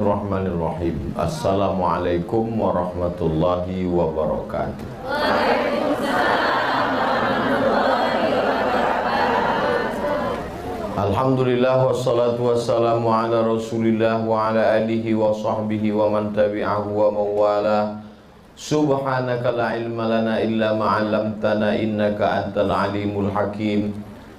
Bismillahirrahmanirrahim. Assalamualaikum warahmatullahi wabarakatuh. Alhamdulillah wassalatu wassalamu ala rasulillah wa ala alihi wa sahbihi wa man tabi'ahu wa mawala. Subhanaka la ilma lana illa ma'allamtana innaka antal alimul hakim.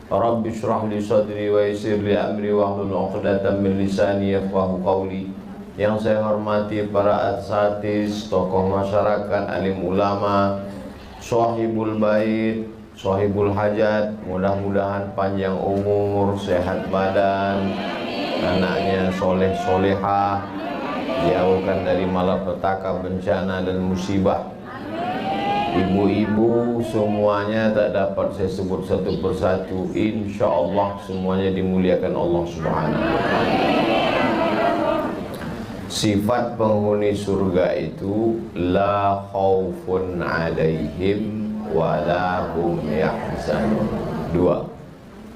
Rabbi syrah li sadri wa yassir li amri wa hlul 'uqdatam min lisani yafqahu qawli. Yang saya hormati para asatidz, tokoh masyarakat, alim ulama, sahibul bait, sahibul hajat, mudah-mudahan panjang umur, sehat badan, anaknya soleh solehah, jauhkan dari malapetaka, bencana dan musibah. Ibu-ibu semuanya tak dapat saya sebut satu persatu, insya Allah semuanya dimuliakan Allah Subhanahu wa Ta'ala. Sifat penghuni surga itu la khaufun alaihim wa la hum yahzanun. Dua.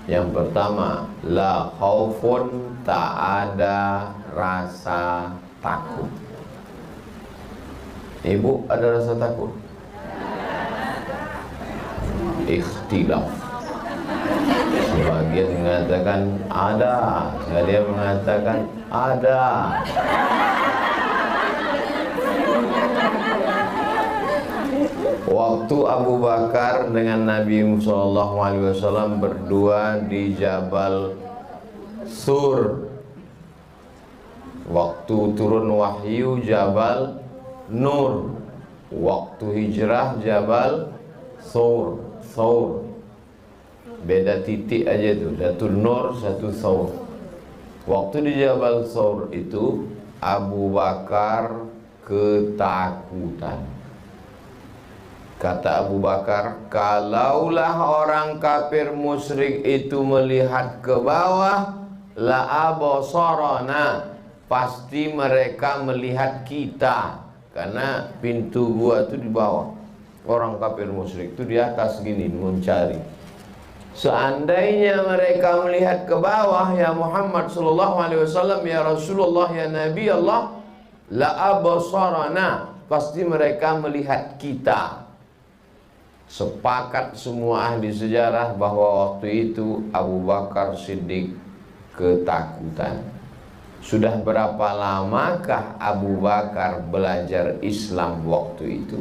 Yang pertama, la khaufun, tak ada rasa takut. Ibu, ada rasa takut? Ikhtilaf. Sebagian mengatakan ada, sebagian mengatakan ada. Waktu Abu Bakar dengan Nabi SAW berdua di Jabal Sur, waktu turun wahyu Jabal Nur, waktu hijrah Jabal Sur. Beda titik aja tuh, satu Nur, satu Sur. Waktu di Jabal Sur itu Abu Bakar ketakutan. Kata Abu Bakar, kalaulah orang kafir musyrik itu melihat ke bawah, la abasarana, pasti mereka melihat kita, karena pintu gua itu di bawah. Orang kafir musyrik itu di atas gini mencari. Seandainya mereka melihat ke bawah, ya Muhammad sallallahu alaihi wasallam, ya Rasulullah, ya Nabi Allah, la abasarana, pasti mereka melihat kita. Sepakat semua ahli sejarah bahwa waktu itu Abu Bakar Siddiq ketakutan. Sudah berapa lamakah Abu Bakar belajar Islam waktu itu?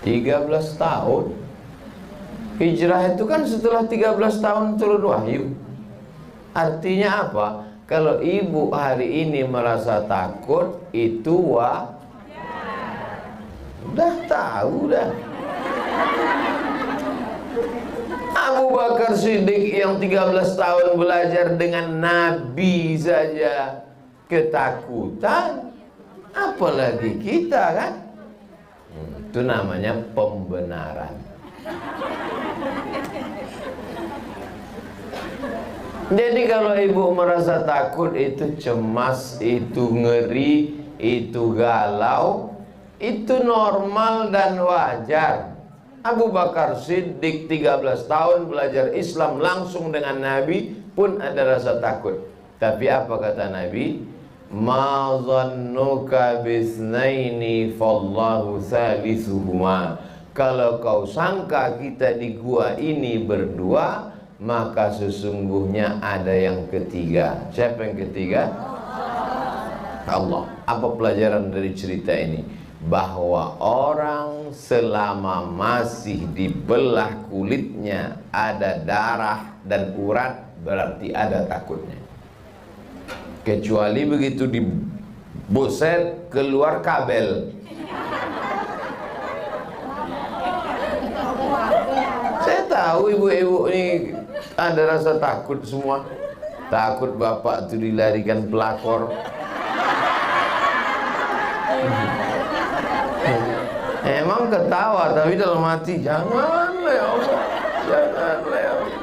13 tahun. Hijrah itu kan setelah 13 tahun turun wahyu. Artinya apa? Kalau ibu hari ini merasa takut, itu udah tahu dah. Abu Bakar Siddiq yang 13 tahun belajar dengan Nabi saja ketakutan, apalagi kita kan? Itu namanya pembenaran. Jadi kalau ibu merasa takut, itu cemas, itu ngeri, itu galau, itu normal dan wajar. Abu Bakar Siddiq 13 tahun belajar Islam langsung dengan Nabi pun ada rasa takut. Tapi apa kata Nabi? Ma zannuka bisnaini fallahu salisuhuma. Kalau kau sangka kita di gua ini berdua, maka sesungguhnya ada yang ketiga. Siapa yang ketiga? Allah. Apa pelajaran dari cerita ini? Bahwa orang selama masih dibelah kulitnya, ada darah dan urat, berarti ada takutnya. Kecuali begitu dibuset keluar kabel. Saya tahu ibu-ibu ini ada rasa takut semua. Takut bapak itu dilarikan pelakor. Emang ketawa, tapi dalam hati, janganlah ya Allah, janganlah ya Allah.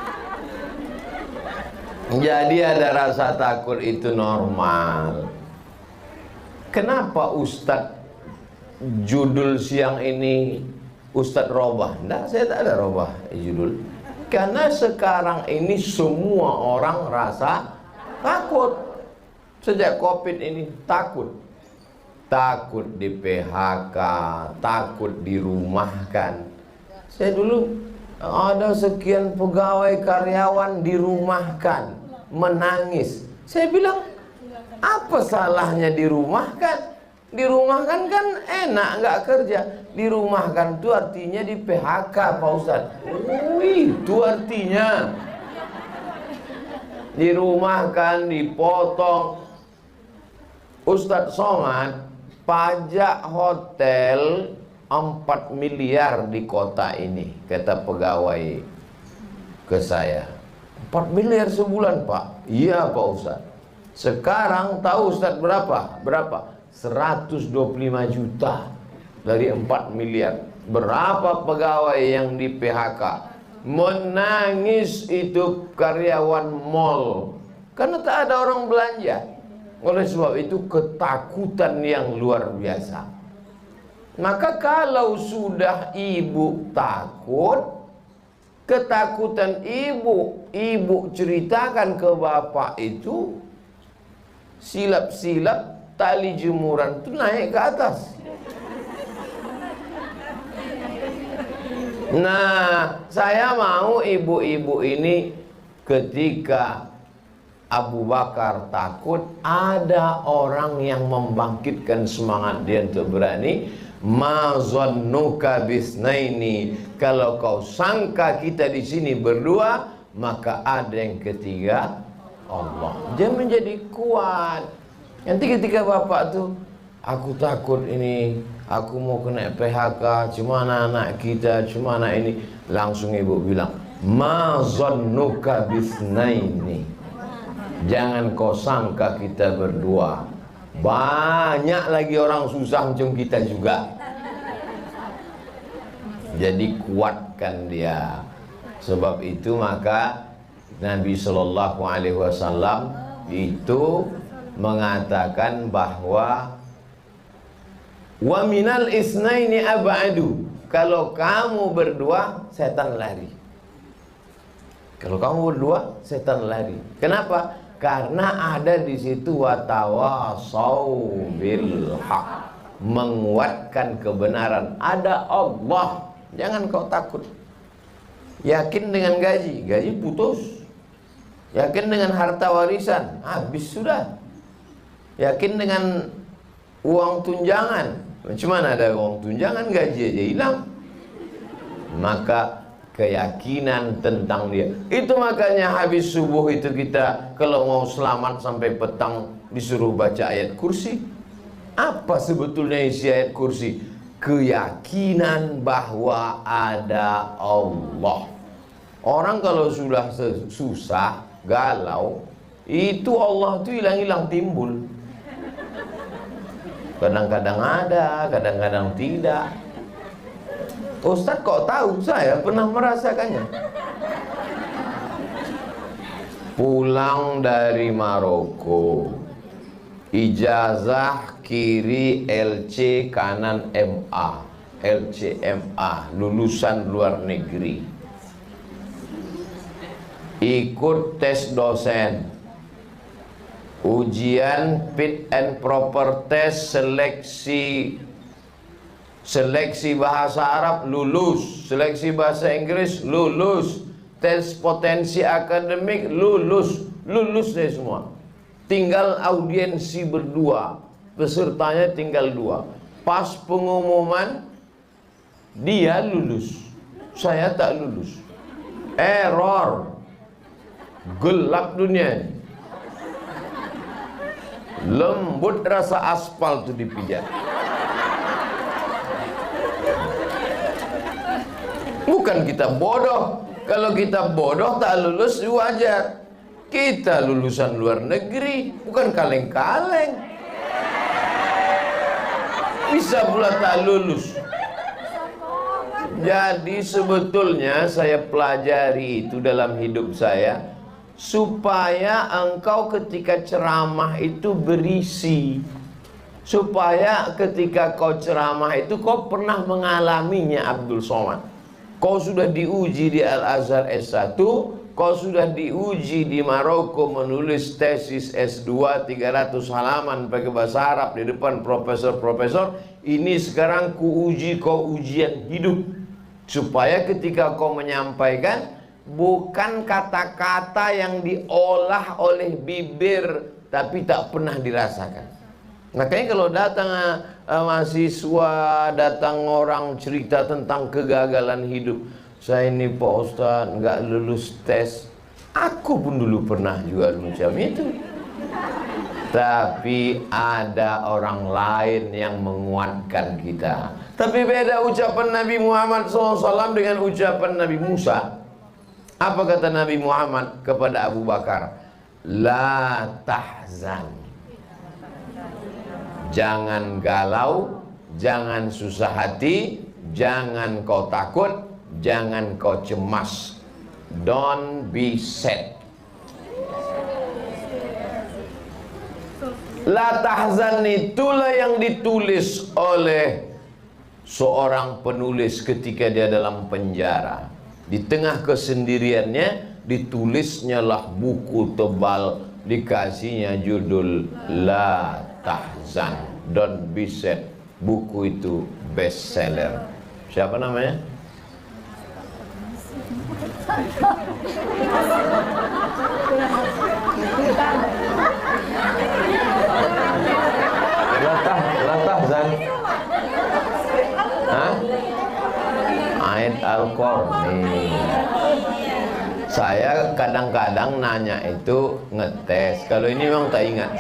Jadi ada rasa takut itu normal. Kenapa Ustadz judul siang ini Ustadz Robah? Enggak, saya tak ada Robah judul. Karena sekarang ini semua orang rasa takut. Sejak COVID ini takut di PHK, takut dirumahkan. Saya dulu ada sekian pegawai karyawan dirumahkan, menangis. Saya bilang, apa salahnya dirumahkan? Dirumahkan kan enak, nggak kerja. Dirumahkan itu artinya di PHK, Pak Ustadz. Itu artinya dirumahkan, dipotong. Ustadz Somad, pajak hotel 4 miliar di kota ini, kata pegawai ke saya. 4 miliar sebulan, Pak. Iya, Pak Ustadz. Sekarang tahu Ustadz berapa? 125 juta dari 4 miliar. Berapa pegawai yang di PHK? Menangis itu karyawan mall, karena tak ada orang belanja. Oleh sebab itu ketakutan yang luar biasa. Maka kalau sudah ibu takut, ketakutan ibu ceritakan ke bapak itu, silap-silap tali jemuran itu naik ke atas. Nah, saya mau ibu-ibu ini ketika Abu Bakar takut, ada orang yang membangkitkan semangat dia untuk berani. Ma zannuka bisnaini, kalau kau sangka kita di sini berdua, maka ada yang ketiga, Allah. Dia menjadi kuat. Nanti ketika bapak tuh, aku takut ini, aku mau kena PHK, cuma anak kita, cuma anak ini, langsung ibu bilang, ma zannuka bisnaini, jangan kau sangka kita berdua. Banyak lagi orang susah macam kita juga. Jadi kuatkan dia. Sebab itu maka Nabi Shallallahu Alaihi Wasallam itu mengatakan bahwa wa minal isnaini ab'adu, kalau kamu berdua setan lari. Kalau kamu berdua setan lari. Kenapa? Karena ada di situ watawasau bil haq, menguatkan kebenaran. Ada Allah, jangan kau takut. Yakin dengan gaji putus. Yakin dengan harta warisan, habis sudah. Yakin dengan uang tunjangan, cuman ada uang tunjangan, gaji aja hilang. Maka keyakinan tentang dia. Itu makanya habis subuh itu kita kalau mau selamat sampai petang disuruh baca ayat kursi. Apa sebetulnya isi ayat kursi? Keyakinan bahwa ada Allah. Orang kalau sudah susah, galau, itu Allah itu hilang-hilang timbul. Kadang-kadang ada, kadang-kadang tidak. Ustadz kok tahu? Saya pernah merasakannya. Pulang dari Maroko, ijazah kiri LC, kanan MA, LCMA, lulusan luar negeri. Ikut tes dosen, ujian fit and proper test, seleksi bahasa Arab lulus, seleksi bahasa Inggris lulus, tes potensi akademik lulus deh semua. Tinggal audiensi berdua, pesertanya tinggal 2. Pas pengumuman dia lulus, saya tak lulus. Error, gelap dunia, lembut rasa aspal tuh dipijat. Bukan kita bodoh. Kalau kita bodoh tak lulus wajar. Kita lulusan luar negeri, bukan kaleng-kaleng. Bisa pula tak lulus. Jadi sebetulnya saya pelajari itu dalam hidup saya, supaya engkau ketika ceramah itu berisi, supaya ketika kau ceramah itu kau pernah mengalaminya. Abdul Somad, kau sudah diuji di Al-Azhar S1, Kau sudah diuji di Maroko menulis tesis S2 300 halaman pakai bahasa Arab di depan profesor-profesor. Ini sekarang kuuji kau ujian hidup, supaya ketika kau menyampaikan bukan kata-kata yang diolah oleh bibir tapi tak pernah dirasakan. Makanya kalau datang mahasiswa, datang orang cerita tentang kegagalan hidup, saya ini Pak Ustadz nggak lulus tes. Aku pun dulu pernah juga macam itu. Tapi ada orang lain yang menguatkan kita. Tapi beda ucapan Nabi Muhammad SAW dengan ucapan Nabi Musa. Apa kata Nabi Muhammad kepada Abu Bakar? La tahzan. Jangan galau, jangan susah hati, jangan kau takut, jangan kau cemas. Don't be sad. La tahzan itulah yang ditulis oleh seorang penulis ketika dia dalam penjara. Di tengah kesendiriannya ditulisnya lah buku tebal, dikasihnya judul La Tahzan, Don't Be Sad. Buku itu bestseller. Siapa namanya? La Tahzan. Hah? Aid Al-Qarni. Saya kadang-kadang nanya itu ngetes. Kalau ini memang tak ingat.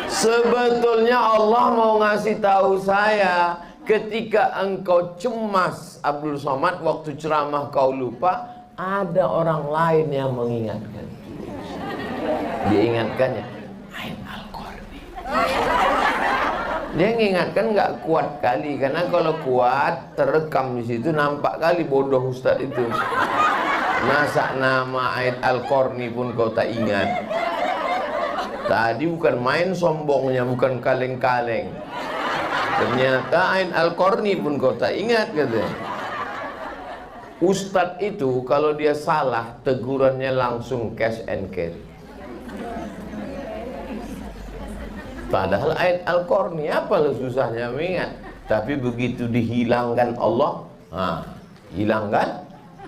Sebetulnya Allah mau ngasih tahu saya, ketika engkau cemas Abdul Somad waktu ceramah kau lupa, ada orang lain yang mengingatkan. Diingatkannya Aid Al-Qarni. Dia mengingatkan nggak kuat kali, karena kalau kuat terekam di situ nampak kali bodoh Ustaz itu. Masa nama Aid Al-Qarni pun kau tak ingat. Tadi bukan main sombongnya, bukan kaleng-kaleng. Ternyata Aid Al-Qarni pun kau tak ingat katanya. Ustadz itu kalau dia salah tegurannya langsung cash and carry. Padahal Aid Al-Qarni apa lu susahnya mengingat. Tapi begitu dihilangkan Allah, hilangkan,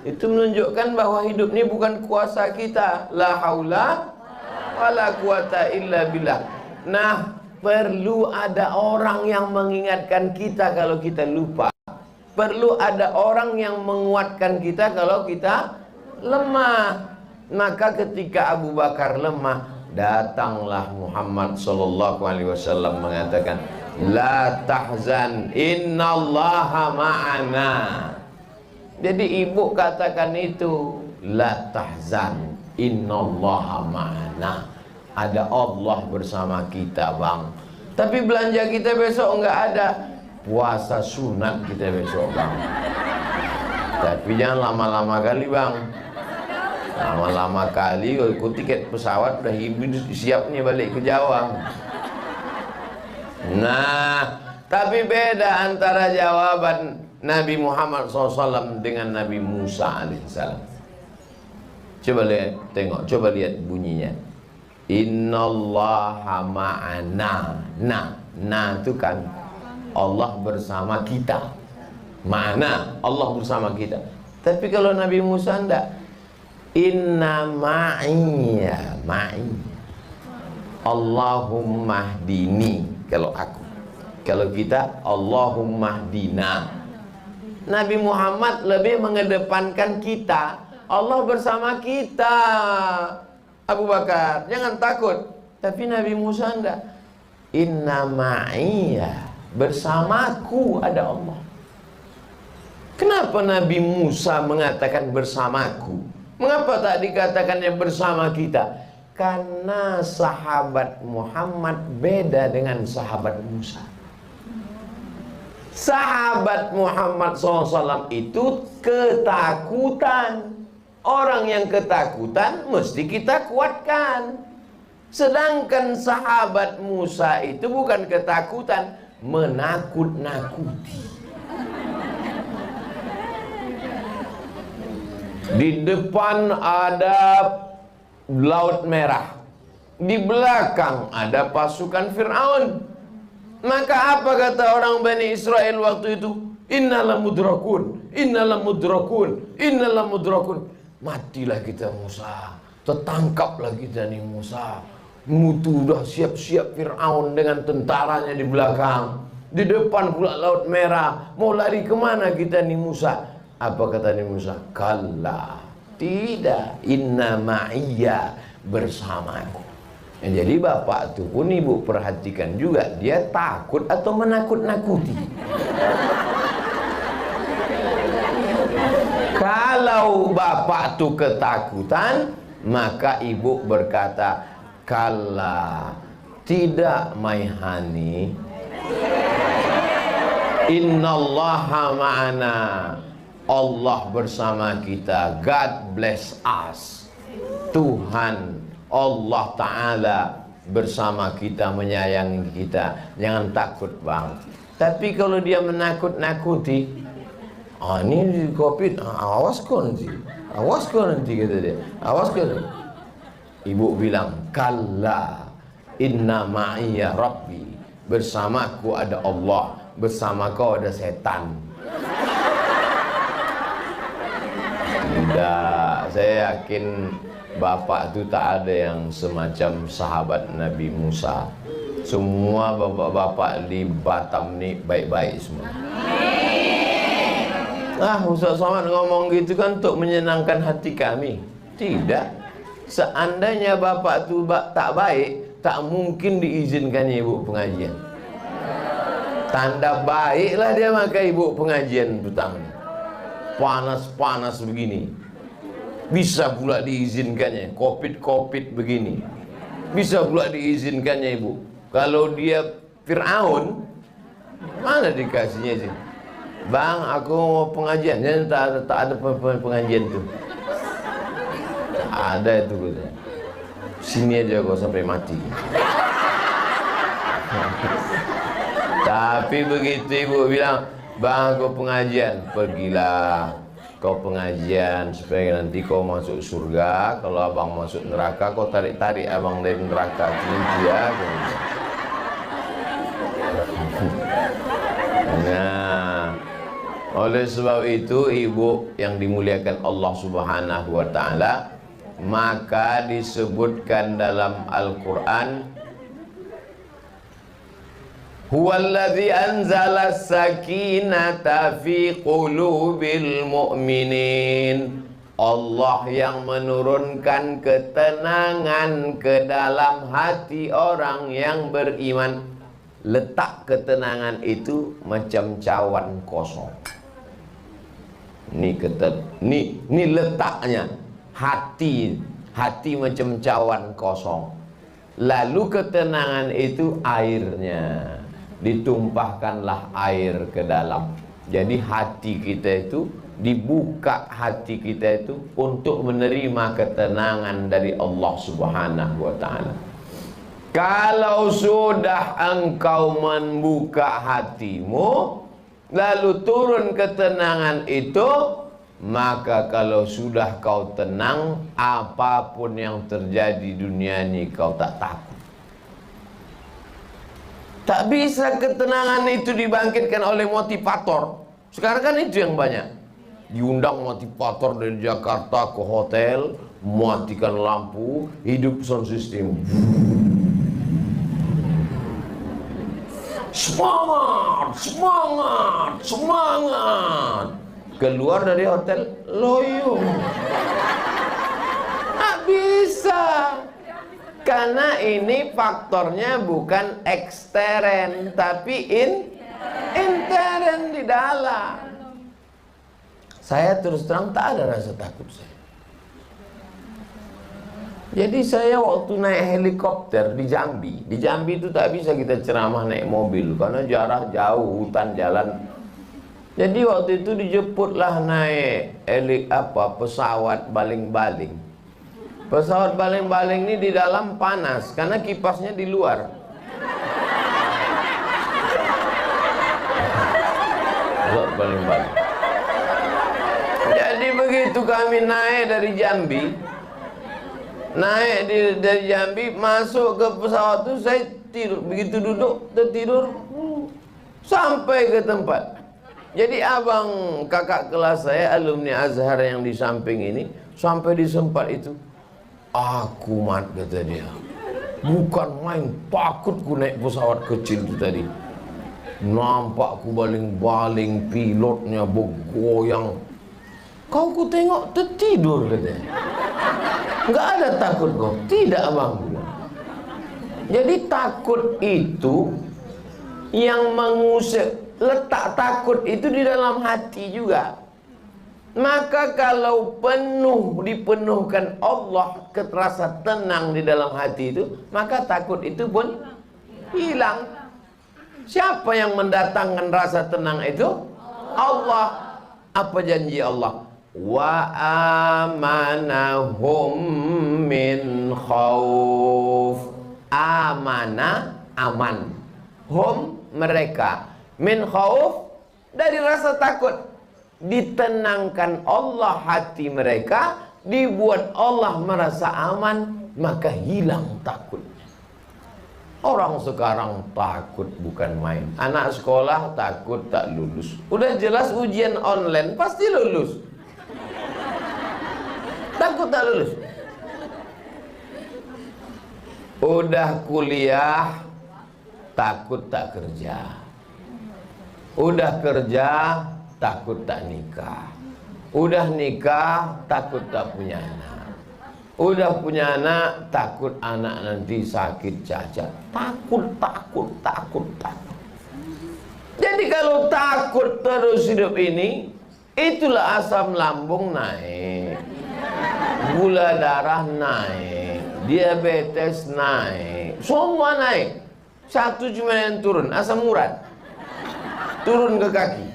itu menunjukkan bahwa hidup ini bukan kuasa kita. La haula wala quwata illa billah. Nah, perlu ada orang yang mengingatkan kita kalau kita lupa. Perlu ada orang yang menguatkan kita kalau kita lemah. Maka ketika Abu Bakar lemah, datanglah Muhammad sallallahu alaihi wasallam mengatakan, la tahzan innallaha ma'ana. Jadi ibu katakan itu, la tahzan innallaha ma'ana. Ada Allah bersama kita, Bang. Tapi belanja kita besok enggak ada. Puasa sunat kita besok, Bang. Tapi jangan lama-lama kali, Bang. Lama-lama kali ikut tiket pesawat udah siap nih balik ke Jawa. Nah, tapi beda antara jawaban Nabi Muhammad SAW dengan Nabi Musa alaihissalam. Coba lihat, tengok, coba lihat bunyinya. Innallaha ma'ana. Nah itu kan Allah bersama kita. Ma'ana, Allah bersama kita. Tapi kalau Nabi Musa enggak. Inna ma'iyya ma'i Allahumma hdini. Kalau aku, kalau kita Allahumma hdina. Nabi Muhammad lebih mengedepankan kita. Allah bersama kita. Abu Bakar, jangan takut. Tapi Nabi Musa enggak. Inna ma'iyya, bersamaku ada Allah. Kenapa Nabi Musa mengatakan bersamaku? Mengapa tak dikatakannya bersama kita? Karena sahabat Muhammad beda dengan sahabat Musa. Sahabat Muhammad SAW itu ketakutan. Orang yang ketakutan mesti kita kuatkan. Sedangkan sahabat Musa itu bukan ketakutan, menakut-nakuti. Di depan ada Laut Merah, di belakang ada pasukan Fir'aun. Maka apa kata orang Bani Israel waktu itu? Innalam mudrakun, innalam mudrakun, innalam mudrakun. Matilah kita Musa, tertangkaplah kita nih Musa. Mutu udah siap-siap Fir'aun dengan tentaranya di belakang. Di depan pula Laut Merah. Mau lari kemana kita nih Musa? Apa kata nih Musa? Kalla, tidak, inna ma'iyya, bersamaku. Jadi bapak tuh pun ibu perhatikan juga, dia takut atau menakut-nakuti. Kalau bapak tuh ketakutan, maka ibu berkata, kalla, tidak maihani, innallaha ma'ana, Allah bersama kita, God bless us. Tuhan Allah Ta'ala bersama kita, menyayangi kita. Jangan takut bang. Tapi kalau dia menakut-nakuti, ini di COVID, awas kau nanti, kata dia, awas kau nanti. Ibu bilang, kalla, inna ma'iyya rabbi, bersamaku ada Allah, bersama kau ada setan. Tidak, saya yakin bapak itu tak ada yang semacam sahabat Nabi Musa. Semua bapak-bapak di Batam ni baik-baik semua. Ustaz Somad ngomong gitu kan untuk menyenangkan hati kami. Tidak. Seandainya bapak tu tak baik, tak mungkin diizinkannya ibu pengajian. Tanda baiklah dia maka ibu pengajian petang. Panas-panas begini. Bisa pula diizinkannya, COVID begini. Bisa pula diizinkannya ibu. Kalau dia Fir'aun, mana dikasihnya sih? Bang, aku mau pengajian. Tak ada pengajian tuh. Ada itu gitu. Sini aja kau sampai mati. Tapi begitu ibu bilang, bang, aku pengajian. Pergilah kau pengajian supaya nanti kau masuk surga. Kalau abang masuk neraka, kau tarik-tarik abang dari neraka. Dia. Nah, oleh sebab itu ibu yang dimuliakan Allah Subhanahu wa Ta'ala, maka disebutkan dalam Al-Quran, huwallazi anzala sakinata fi qulubil mu'minin. Allah yang menurunkan ketenangan ke dalam hati orang yang beriman. Letak ketenangan itu macam cawan kosong. Ini letaknya. Hati macam cawan kosong. Lalu ketenangan itu airnya. Ditumpahkanlah air ke dalam. Jadi hati kita itu, dibuka hati kita itu untuk menerima ketenangan dari Allah Subhanahu wa Ta'ala. Kalau sudah engkau membuka hatimu, lalu turun ketenangan itu, maka kalau sudah kau tenang, apapun yang terjadi di dunia ini kau tak takut. Tak bisa ketenangan itu dibangkitkan oleh motivator. Sekarang kan itu yang banyak. Diundang motivator dari Jakarta ke hotel, matikan lampu, hidup sound system. Semangat, semangat, semangat. Keluar dari hotel, loyo. Tak bisa. Karena ini faktornya bukan ekstern, tapi intern di dalam. Saya terus terang tak ada rasa takut saya. Jadi saya waktu naik helikopter di Jambi itu tak bisa kita ceramah naik mobil karena jarak jauh, hutan jalan. Jadi waktu itu dijemputlah naik pesawat baling-baling. Pesawat baling-baling ini di dalam panas karena kipasnya di luar. Pesawat baling-baling. Jadi begitu Begitu kami naik dari Jambi, dari Jambi masuk ke pesawat itu, saya tidur. Begitu duduk tertidur sampai ke tempat. Jadi abang kakak kelas saya, alumni Azhar yang di samping ini, sampai di tempat itu, aku mat, kata dia, bukan main takut ku naik pesawat kecil itu tadi. Nampak ku baling-baling, pilotnya bergoyang. Kau ku tengok tertidur, katanya. Enggak ada takut kau? Tidak, bang. Jadi takut itu yang mengusir, letak takut itu di dalam hati juga. Maka kalau dipenuhkan Allah, terasa tenang di dalam hati itu, maka takut itu pun hilang. Siapa yang mendatangkan rasa tenang itu? Allah. Apa janji Allah? Wa amanahum min khauf. Amanah, aman. Hum, mereka. Min khauf, dari rasa takut. Ditenangkan Allah hati mereka, dibuat Allah merasa aman, maka hilang takut. Orang sekarang takut bukan main. Anak sekolah takut tak lulus. Udah jelas ujian online pasti lulus. Takut tak lulus. Udah kuliah takut tak kerja. Udah kerja takut tak nikah. Udah nikah takut tak punya anak. Udah punya anak, takut anak nanti sakit cacat. Takut. Jadi kalau takut terus hidup ini, itulah asam lambung naik, gula darah naik, diabetes naik, semua naik. Satu cuma yang turun, asam urat. Turun ke kaki.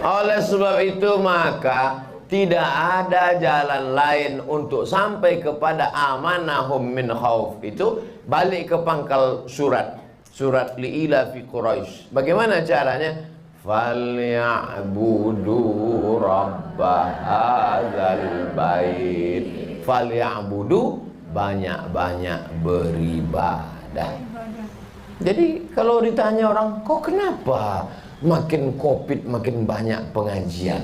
Oleh sebab itu maka tidak ada jalan lain untuk sampai kepada amanahum min khauf. Itu balik ke pangkal surat li'ila fi Quraisy. Bagaimana caranya? Falyabudu rabba hadzal bait. Falyabudu, banyak-banyak beribadah. Jadi kalau ditanya orang, kok kenapa makin COVID makin banyak pengajian?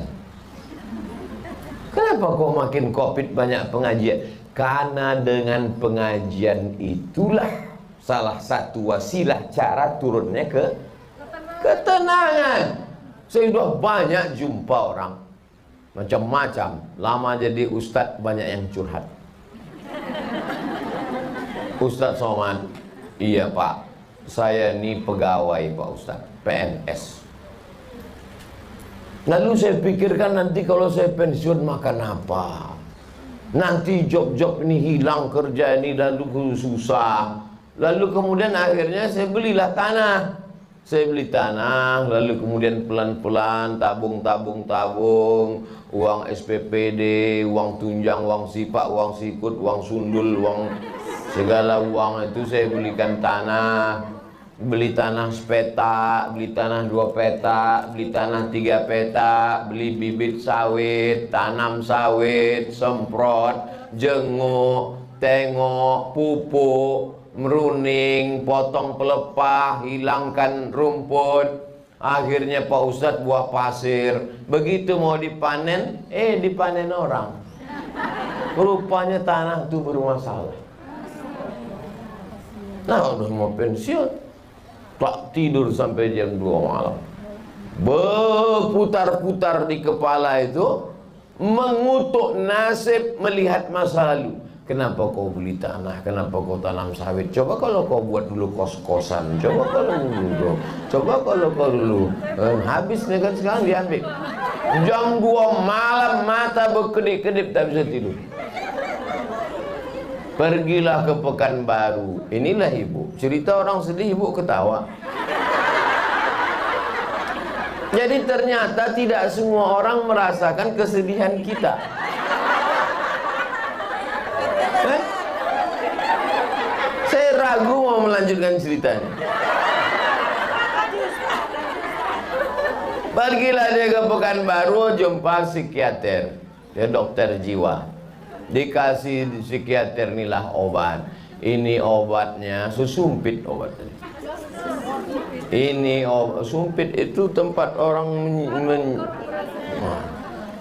Kenapa kok makin COVID banyak pengajian? Karena dengan pengajian itulah salah satu wasilah cara turunnya ke ketenangan. Saya sudah banyak jumpa orang macam-macam. Lama jadi ustadz banyak yang curhat. Ustadz Somad, iya pak, saya ini pegawai pak ustadz, PNS. Lalu saya pikirkan nanti kalau saya pensiun makan apa? Nanti job-job ini hilang, kerja ini lalu susah. Lalu kemudian akhirnya saya belilah tanah. Saya beli tanah, lalu kemudian pelan-pelan tabung, uang SPPD, uang tunjang, uang sipak, uang sikut, uang sundul, uang segala uang itu saya belikan tanah. Beli tanah sepetak, beli tanah 2 petak, beli tanah 3 petak, beli bibit sawit, tanam sawit, semprot, jenguk, tengok, pupuk, meruning, potong pelepah, hilangkan rumput. Akhirnya Pak Ustadz buah pasir. Begitu mau dipanen, dipanen orang. Rupanya tanah itu bermasalah. Nah, udah mau pensiun, tak tidur sampai jam 2 malam. Berputar-putar di kepala itu, mengutuk nasib, melihat masa lalu. Kenapa kau beli tanah? Kenapa kau tanam sawit? Coba kalau kau buat dulu kos-kosan. Coba kalau kau dulu. Habis nih kan sekarang diambil. Jam 2 malam mata berkedip-kedip tak bisa tidur. Pergilah ke Pekanbaru. Inilah ibu. Cerita orang sedih, ibu ketawa. Jadi ternyata tidak semua orang merasakan kesedihan kita. Saya ragu mau melanjutkan ceritanya. Pergilah dia ke Pekanbaru, jumpa psikiater, dia dokter jiwa. Dikasih psikiater inilah obat. Ini obatnya, susumpit obatnya. Ini sumpit itu tempat orang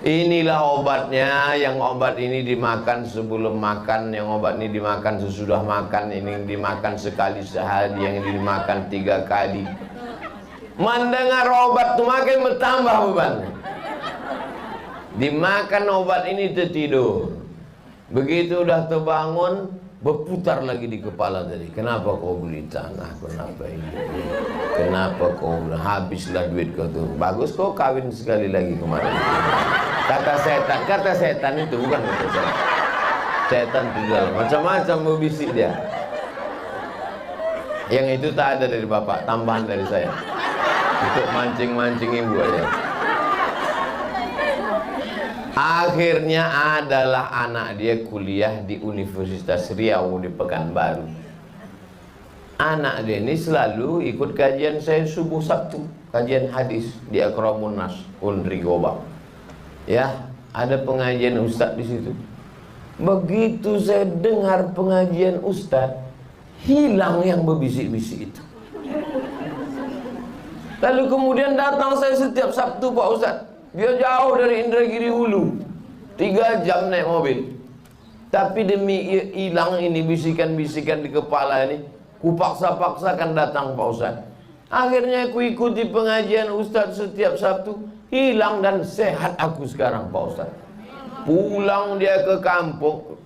inilah obatnya, yang obat ini dimakan sebelum makan, yang obat ini dimakan sesudah makan, ini dimakan sekali sehari, yang ini dimakan 3 kali. Mendengar obat itu makin bertambah beban. Dimakan obat ini tertidur. Begitu udah terbangun, berputar lagi di kepala tadi. Kenapa kau beli tanah? Kenapa ini? Kenapa kau habislah duit kau tuh? Bagus kau kawin sekali lagi kemarin. Kata setan itu bukan kata setan. Setan itu dalam macam-macam berbisik dia. Yang itu tak ada dari bapak, tambahan dari saya. Untuk mancing-mancing ibu aja. Akhirnya adalah anak dia kuliah di Universitas Riau di Pekanbaru. Anak dia ini selalu ikut kajian saya subuh Sabtu, kajian hadis di Akramun Nas Unri Gobak. Ya, ada pengajian ustaz di situ. Begitu saya dengar pengajian ustaz, hilang yang berbisik-bisik itu. Lalu kemudian datang saya setiap Sabtu, Pak Ustaz. Dia jauh dari Indragiri Hulu, 3 jam naik mobil. Tapi demi hilang ini bisikan-bisikan di kepala ini, ku paksa-paksakan datang Pak Ustaz. Akhirnya aku ikuti pengajian Ustaz setiap Sabtu, hilang dan sehat aku sekarang Pak Ustaz. Pulang dia ke kampung,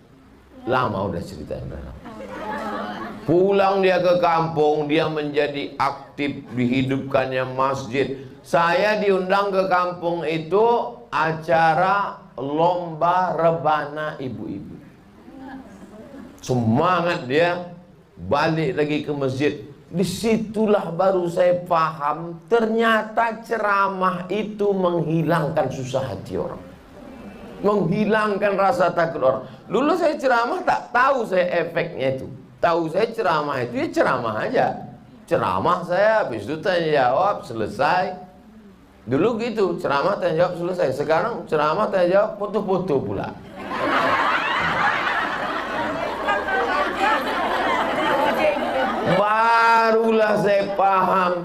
lama udah ceritanya. Pulang dia ke kampung, dia menjadi aktif, dihidupkannya masjid. Saya diundang ke kampung itu acara lomba rebana ibu-ibu. Semangat dia, balik lagi ke masjid. Disitulah baru saya paham, ternyata ceramah itu menghilangkan susah hati orang, menghilangkan rasa takut orang. Dulu saya ceramah tak tahu saya efeknya itu. Tahu saya ceramah itu ya ceramah aja. Ceramah saya, habis itu tanya jawab, selesai. Dulu gitu, ceramah tanya jawab selesai. Sekarang ceramah tanya jawab, foto-foto pula. Barulah saya paham,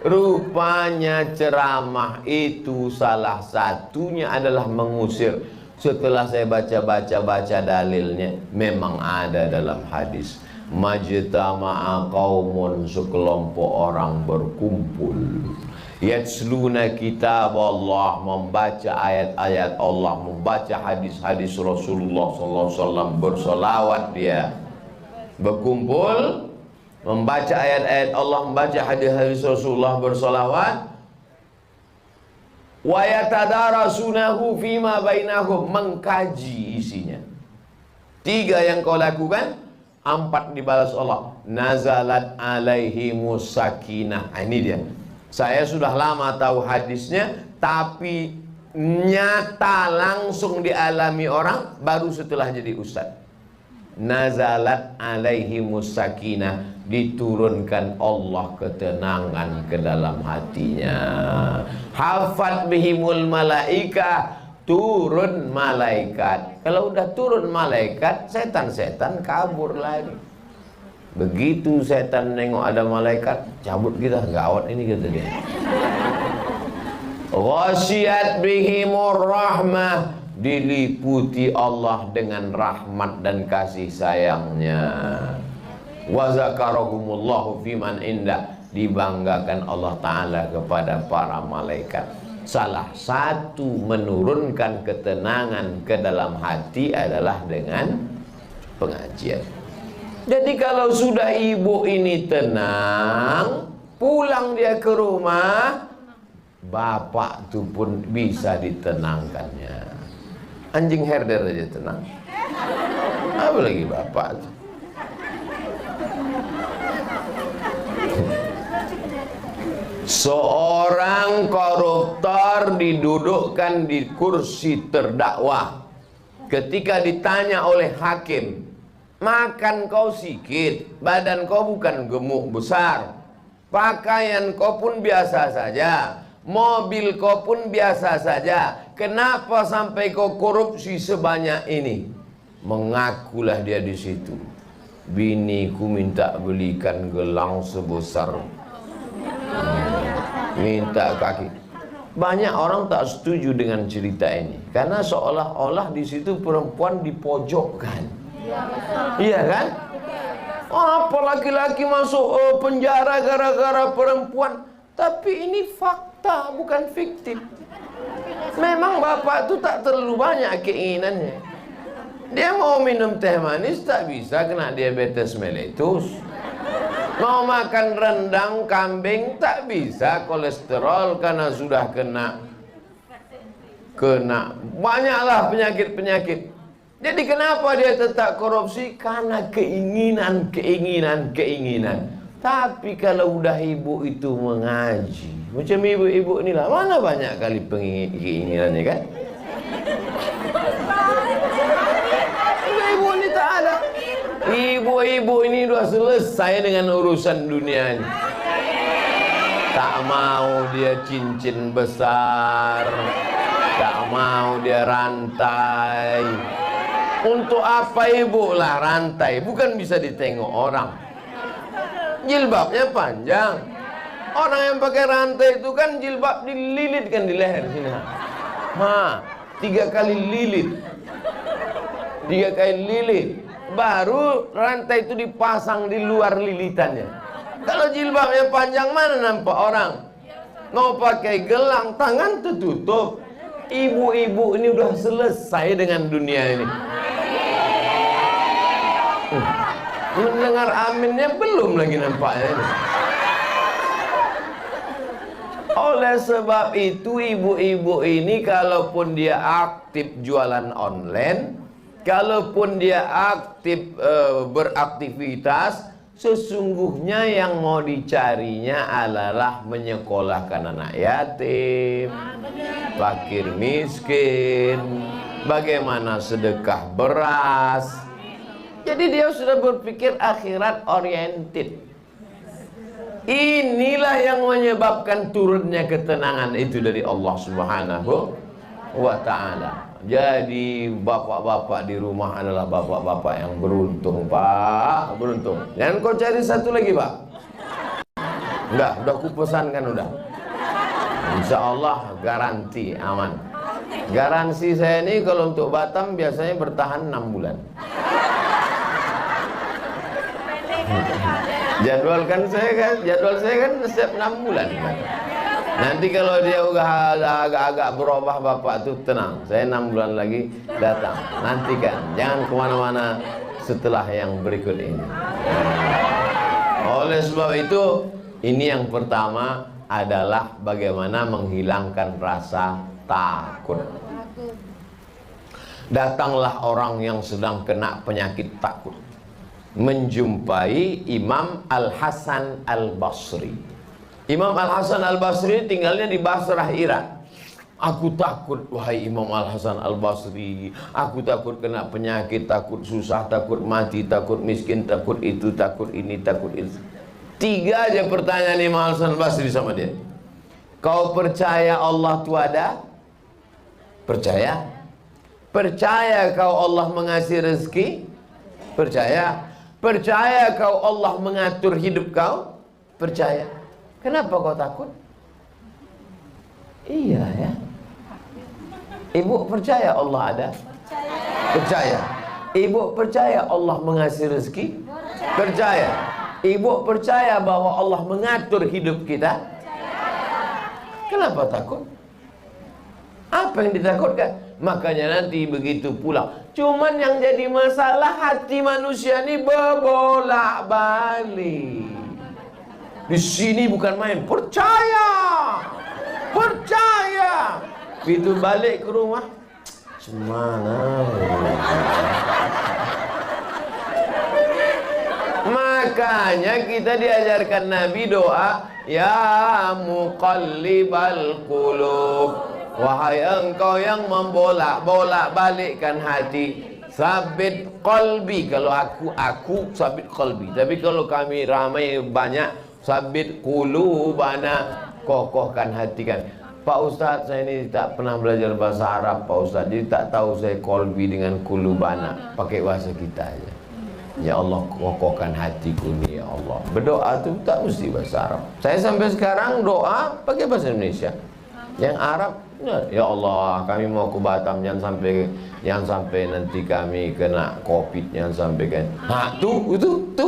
rupanya ceramah itu salah satunya adalah mengusir. Setelah saya baca dalilnya, memang ada dalam hadis. Majtama'a qaumun, sekelompok orang berkumpul, yatsluna kitab Allah, membaca ayat-ayat Allah, membaca hadis-hadis Rasulullah SAW, bersolawat dia. Berkumpul, membaca ayat-ayat Allah, membaca hadis-hadis Rasulullah, bersolawat. Wa yatadarasunahu fima bainahum, mengkaji isinya. 3 yang kau lakukan, 4 dibalas Allah. Nazalat alaihimus sakinah. Ini dia. Saya sudah lama tahu hadisnya, tapi nyata langsung dialami orang baru setelah jadi ustaz. Nazalat alaihimus sakinah, diturunkan Allah ketenangan ke dalam hatinya. Hafat bihimul malaika, turun malaikat. Kalau udah turun malaikat, setan-setan kabur lagi. Begitu setan nengok ada malaikat, cabut kita, gawat ini kata dia. Ghasyiyat bihimur rahmah, diliputi Allah dengan rahmat dan kasih sayangnya. Wa zakarahumullahu fiman indah, dibanggakan Allah Ta'ala kepada para malaikat. Salah satu menurunkan ketenangan ke dalam hati adalah dengan pengajian. Jadi kalau sudah ibu ini tenang, pulang dia ke rumah, bapak itu pun bisa ditenangkannya. Anjing herder aja tenang, apalagi bapak itu. Seorang koruptor didudukkan di kursi terdakwa. Ketika ditanya oleh hakim, makan kau sikit, badan kau bukan gemuk besar, pakaian kau pun biasa saja, Mobil kau pun biasa saja. Kenapa sampai kau korupsi sebanyak ini? Mengakulah dia di situ. Biniku minta belikan gelang sebesar, minta kaki. Banyak orang tak setuju dengan cerita ini karena seolah-olah di situ perempuan dipojokkan. Iya kan? Apa laki-laki masuk penjara gara-gara perempuan? Tapi ini fakta, bukan fiktif. Memang bapak itu tak terlalu banyak keinginannya. Dia mau minum teh manis tak bisa, kena diabetes meletus. Mau makan rendang kambing tak bisa, kolesterol karena sudah kena banyaklah penyakit-penyakit. Jadi kenapa dia tetap korupsi? Karena keinginan. Tapi kalau udah ibu itu mengaji, macam ibu-ibu inilah, mana banyak kali keinginannya kan? Ibu ini tak ada. Ibu-ibu ini sudah selesai dengan urusan dunia ini. Tak mau dia cincin besar, tak mau dia rantai. Untuk apa ibu lah rantai? Bukan bisa ditengok orang. Jilbabnya panjang. Orang yang pakai rantai itu kan jilbab dililitkan di leher sini. 3 kali lilit. 3 kali lilit. Baru rantai itu dipasang di luar lilitannya. Kalau jilbabnya panjang mana nampak orang? Mau pakai gelang, tangan tertutup. Ibu-ibu ini udah selesai dengan dunia ini. Mendengar aminnya belum lagi nampaknya ini. Oleh sebab itu ibu-ibu ini kalaupun dia aktif jualan online, kalaupun dia aktif beraktivitas, sesungguhnya yang mau dicarinya adalah menyekolahkan anak yatim, fakir miskin, bagaimana sedekah beras. Jadi dia sudah berpikir akhirat oriented. Inilah yang menyebabkan turunnya ketenangan itu dari Allah Subhanahu wa ta'ala. Jadi bapak-bapak di rumah adalah bapak-bapak yang beruntung, Pak. Beruntung. Dan kau cari satu lagi, Pak. Enggak, udah kupesankan udah. Insya Allah garansi aman. Garansi saya ini kalau untuk Batam biasanya bertahan 6 bulan. Jadwal saya kan setiap 6 bulan. Nanti kalau dia udah agak-agak berubah bapak tuh tenang, saya 6 bulan lagi datang. Nantikan, jangan kemana-mana setelah yang berikut ini. Oleh sebab itu, ini yang pertama adalah bagaimana menghilangkan rasa takut. Datanglah orang yang sedang kena penyakit takut menjumpai Imam Al-Hasan Al-Basri. Imam Al-Hasan Al-Basri tinggalnya di Basrah, Irak. Aku takut, wahai Imam Al-Hasan Al-Basri. Aku takut kena penyakit, takut susah, takut mati, takut miskin, takut itu, takut ini, takut itu. 3 aja pertanyaan Imam Al-Hasan Al-Basri sama dia. Kau percaya Allah itu ada? Percaya. Percaya kau Allah mengasih rezeki? Percaya. Percaya kau Allah mengatur hidup kau? Percaya. Kenapa kau takut? Iya ya. Ibu percaya Allah ada? Percaya. Ibu percaya Allah mengasih rezeki? Percaya. Ibu percaya bahwa Allah mengatur hidup kita? Kenapa takut? Apa yang ditakutkan? Makanya nanti begitu pulang. Cuman yang jadi masalah hati manusia ini berbolak-balik. Di sini bukan main. Percaya. Percaya. Begitu balik ke rumah, semana. Makanya kita diajarkan Nabi doa, ya muqallibal qulub. Wahai engkau yang membolak-balikkan hati, sabit qalbi. Kalau aku sabit qalbi. Tapi kalau kami ramai banyak, sabit qulubana. kokohkan hati kan. Pak Ustadz, saya ini tak pernah belajar bahasa Arab Pak Ustadz, jadi tak tahu saya kolbi dengan kulubana. Pakai bahasa kita aja. Ya Allah, kokohkan hatiku nih ya Allah. Berdoa itu tak mesti bahasa Arab. Saya sampai sekarang doa pakai bahasa Indonesia. Yang Arab, ya Allah, kami mau ke Batam, jangan sampai nanti kami kena COVID, jangan sampai kan. Nah, tuh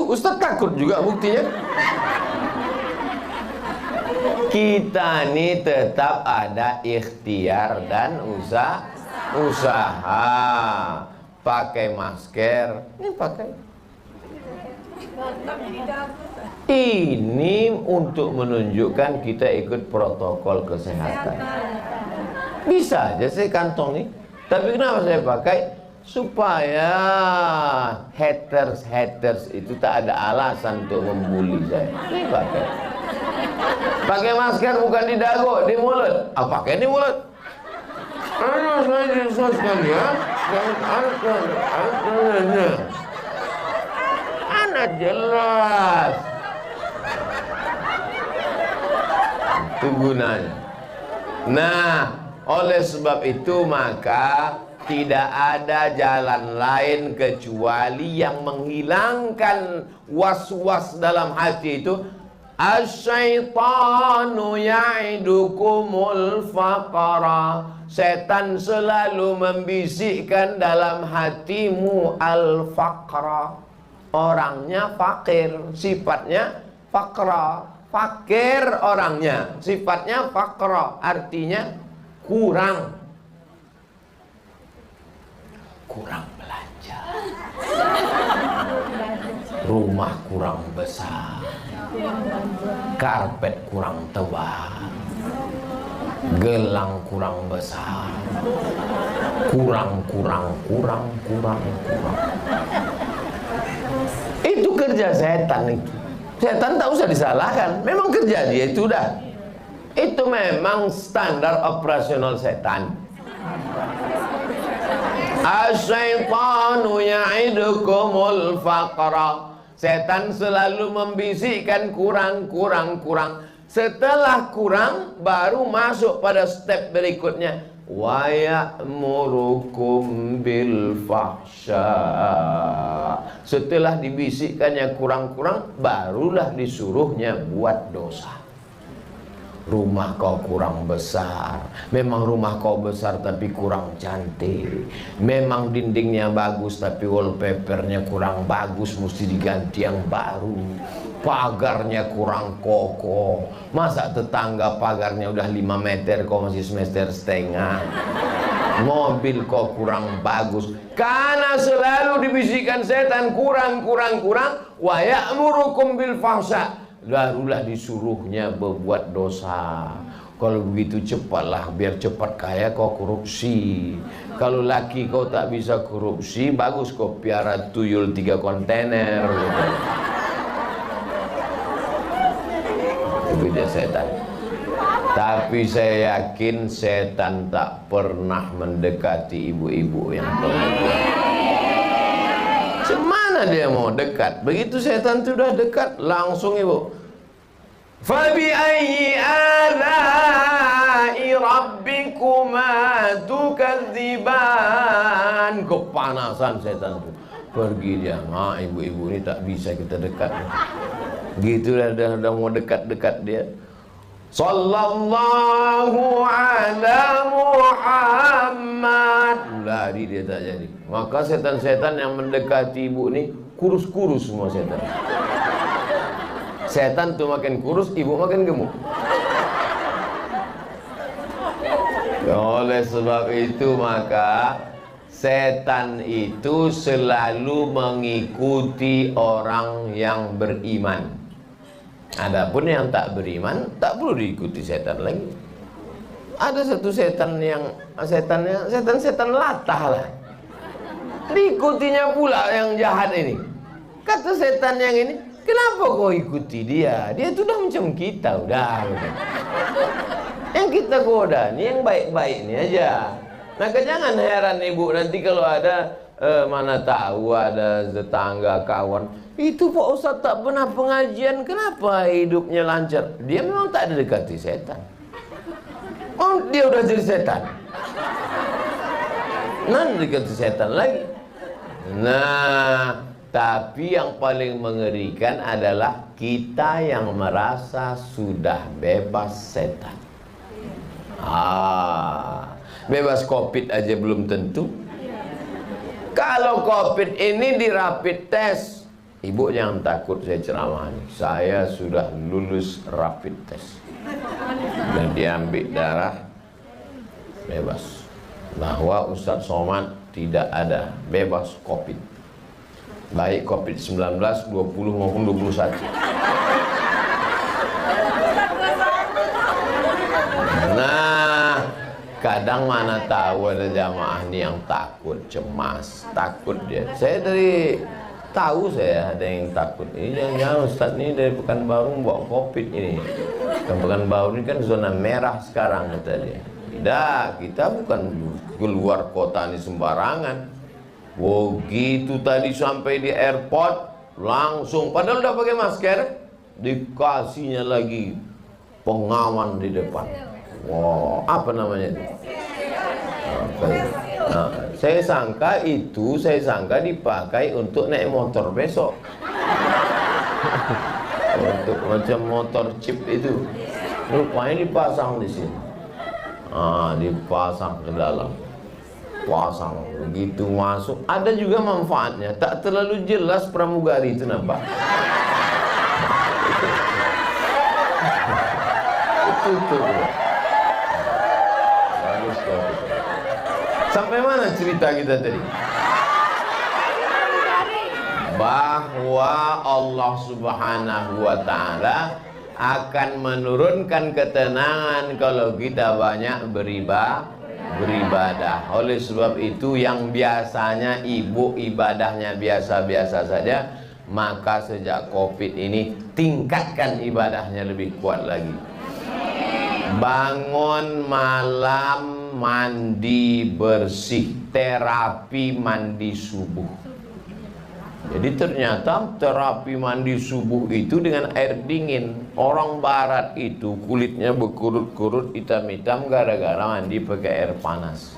Ustaz takut juga buktinya. Kita ini tetap ada ikhtiar dan usaha. Pakai masker, ini pakai. Ini untuk menunjukkan kita ikut protokol kesehatan. Bisa aja saya kantong nih. Tapi kenapa saya pakai? Supaya haters itu tak ada alasan untuk membuli saya. Ini pakai. Pakai masker bukan di dagu, di mulut. Pakai di mulut. Saya sekali ya. Anak jelas. Itu gunanya. Nah, oleh sebab itu maka tidak ada jalan lain kecuali yang menghilangkan was-was dalam hati itu. Asyaitanu ya'idukumul faqara. Setan selalu membisikkan dalam hatimu al-faqra. Orangnya fakir, sifatnya faqra. Fakir orangnya, sifatnya faqra, artinya kurang belanja. Rumah kurang besar, karpet kurang tebal, gelang kurang besar, kurang. Itu kerja setan itu. Setan tak usah disalahkan, memang kerja dia itu dah. Itu memang standar operasional setan. Asyaitanu ya'idukumul faqra. Setan selalu membisikkan kurang. Setelah kurang baru masuk pada step berikutnya. Wa ya'murukum bil fahsya. Setelah dibisikkannya kurang-kurang, barulah disuruhnya buat dosa. Rumah kau kurang besar. Memang rumah kau besar tapi kurang cantik. Memang dindingnya bagus tapi wallpapernya kurang bagus, mesti diganti yang baru. Pagarnya kurang kokoh. Masa tetangga pagarnya udah 5 meter kau masih semeter setengah. Mobil kau kurang bagus. Karena selalu dibisikkan setan kurang. Wa ya'murukum bil fahsya. Barulah disuruhnya berbuat dosa. Kalau begitu cepatlah, biar cepat kaya kau korupsi. Kalau laki kau tak bisa korupsi, bagus kau piara tuyul 3 kontainer gitu. Itu dia setan. Tapi saya yakin setan tak pernah mendekati ibu-ibu yang pengen. Mana dia mau dekat? Begitu setan sudah dekat, langsung ibu. Fabi ayyi alai rabbikuma tukadziban. Kepanasan setan itu. Pergi dia. Ibu-ibu ini tak bisa kita dekat. Gitu dah mau dekat-dekat dia. Sallallahu ala Muhammad. Lari dia tak jadi. Maka setan-setan yang mendekati ibu ni kurus-kurus semua setan. Setan tu makin kurus, ibu makin gemuk. Oleh sebab itu maka setan itu selalu mengikuti orang yang beriman. Adapun yang tak beriman tak perlu diikuti setan lagi. Ada satu setan yang setan latah lah. Diikutinya pula yang jahat ini. Kata setan yang ini, kenapa kau ikuti dia? Dia itu udah macam kita, udah. Yang kita goda ini yang baik-baik ini aja. Maka jangan heran ibu nanti kalau ada mana tahu ada tetangga kawan itu Pak Ustadz tak pernah pengajian, kenapa hidupnya lancar? Dia memang tak ada dekati setan. Oh dia udah jadi setan. Nah dekati setan lagi. Nah tapi yang paling mengerikan adalah kita yang merasa sudah bebas setan. Bebas COVID aja belum tentu. Kalau COVID ini di rapid test, ibu jangan takut saya ceramah ini. Saya sudah lulus rapid test dan diambil darah bebas. Bahwa Ustadz Somad tidak ada, bebas COVID. Baik COVID-19, 20 maupun 21. Nah, kadang mana tahu ada jamaah ini yang takut, cemas, takut dia. Saya dari tahu saya ada yang takut. Ini jangan-jangan Ustadz ini dari Pekanbaru bawa COVID ini. Pekanbaru ini kan zona merah sekarang kata dia. Tidak, kita bukan keluar kota ini sembarangan. Begitu tadi sampai di airport langsung, padahal udah pakai masker, dikasihnya lagi pengaman di depan. Wow, apa namanya itu? Nah, saya sangka dipakai untuk naik motor besok. Untuk macam motor chip itu. Rupanya dipasang di sini. Dipasang ke dalam. Pasang begitu masuk. Ada juga manfaatnya. Tak terlalu jelas pramugari itu nampak. itu. Bagus kok. Sampai mana cerita kita tadi? Bahwa Allah Subhanahu wa Ta'ala akan menurunkan ketenangan kalau kita banyak beribadah. Oleh sebab itu yang biasanya ibu ibadahnya biasa-biasa saja, maka sejak COVID ini tingkatkan ibadahnya lebih kuat lagi. Bangun malam mandi bersih, terapi mandi subuh. Jadi ternyata terapi mandi subuh itu dengan air dingin. Orang barat itu kulitnya berkurut-kurut hitam-hitam gara-gara mandi pakai air panas.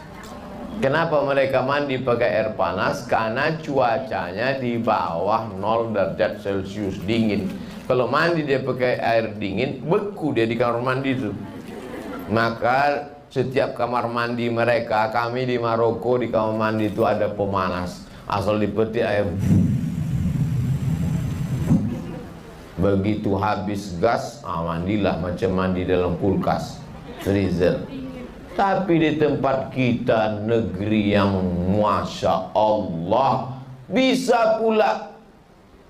Kenapa mereka mandi pakai air panas? Karena cuacanya di bawah 0 derajat Celcius, dingin. Kalau mandi dia pakai air dingin, beku dia di kamar mandi itu. Maka setiap kamar mandi mereka, kami di Maroko di kamar mandi itu ada pemanas. Asal dipetik air. Begitu habis gas, mandilah macam mandi dalam kulkas, freezer. Tapi di tempat kita, negeri yang Masya Allah, bisa pula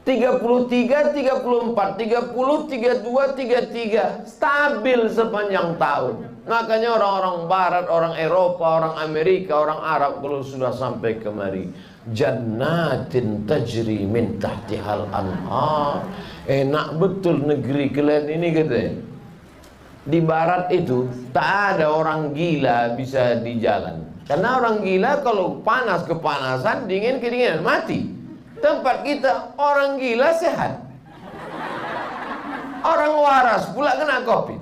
33, 34, 30, 32, 33, stabil sepanjang tahun. Makanya orang-orang barat, orang Eropa, orang Amerika, orang Arab kalau sudah sampai kemari, jannatin tajri min tahtihal anhar. Enak betul negeri kalian ini katanya. Di barat itu tak ada orang gila bisa di jalan. Karena orang gila kalau panas kepanasan, dingin kedinginan, mati. Tempat kita orang gila sehat. Orang waras pula kena COVID.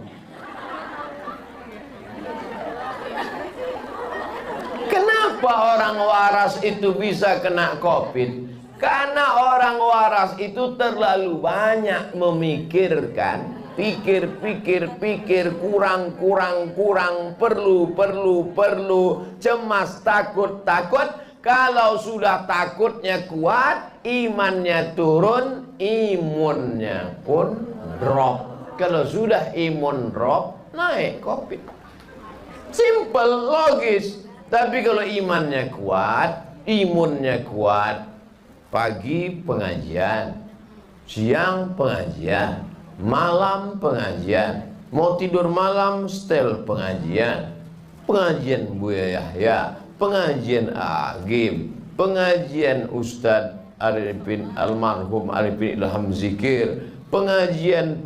Kenapa orang waras itu bisa kena COVID? Karena orang waras itu terlalu banyak memikirkan, pikir, kurang, perlu, cemas, takut. Kalau sudah takutnya kuat, imannya turun, imunnya pun drop. Kalau sudah imun drop, naik COVID. Simple, logis. Tapi kalau imannya kuat, imunnya kuat, pagi pengajian, siang pengajian, malam pengajian, mau tidur malam setel pengajian, pengajian Buya Yahya, pengajian Agim, pengajian Ustadz Arifin almarhum Arifin Ilham Zikir, pengajian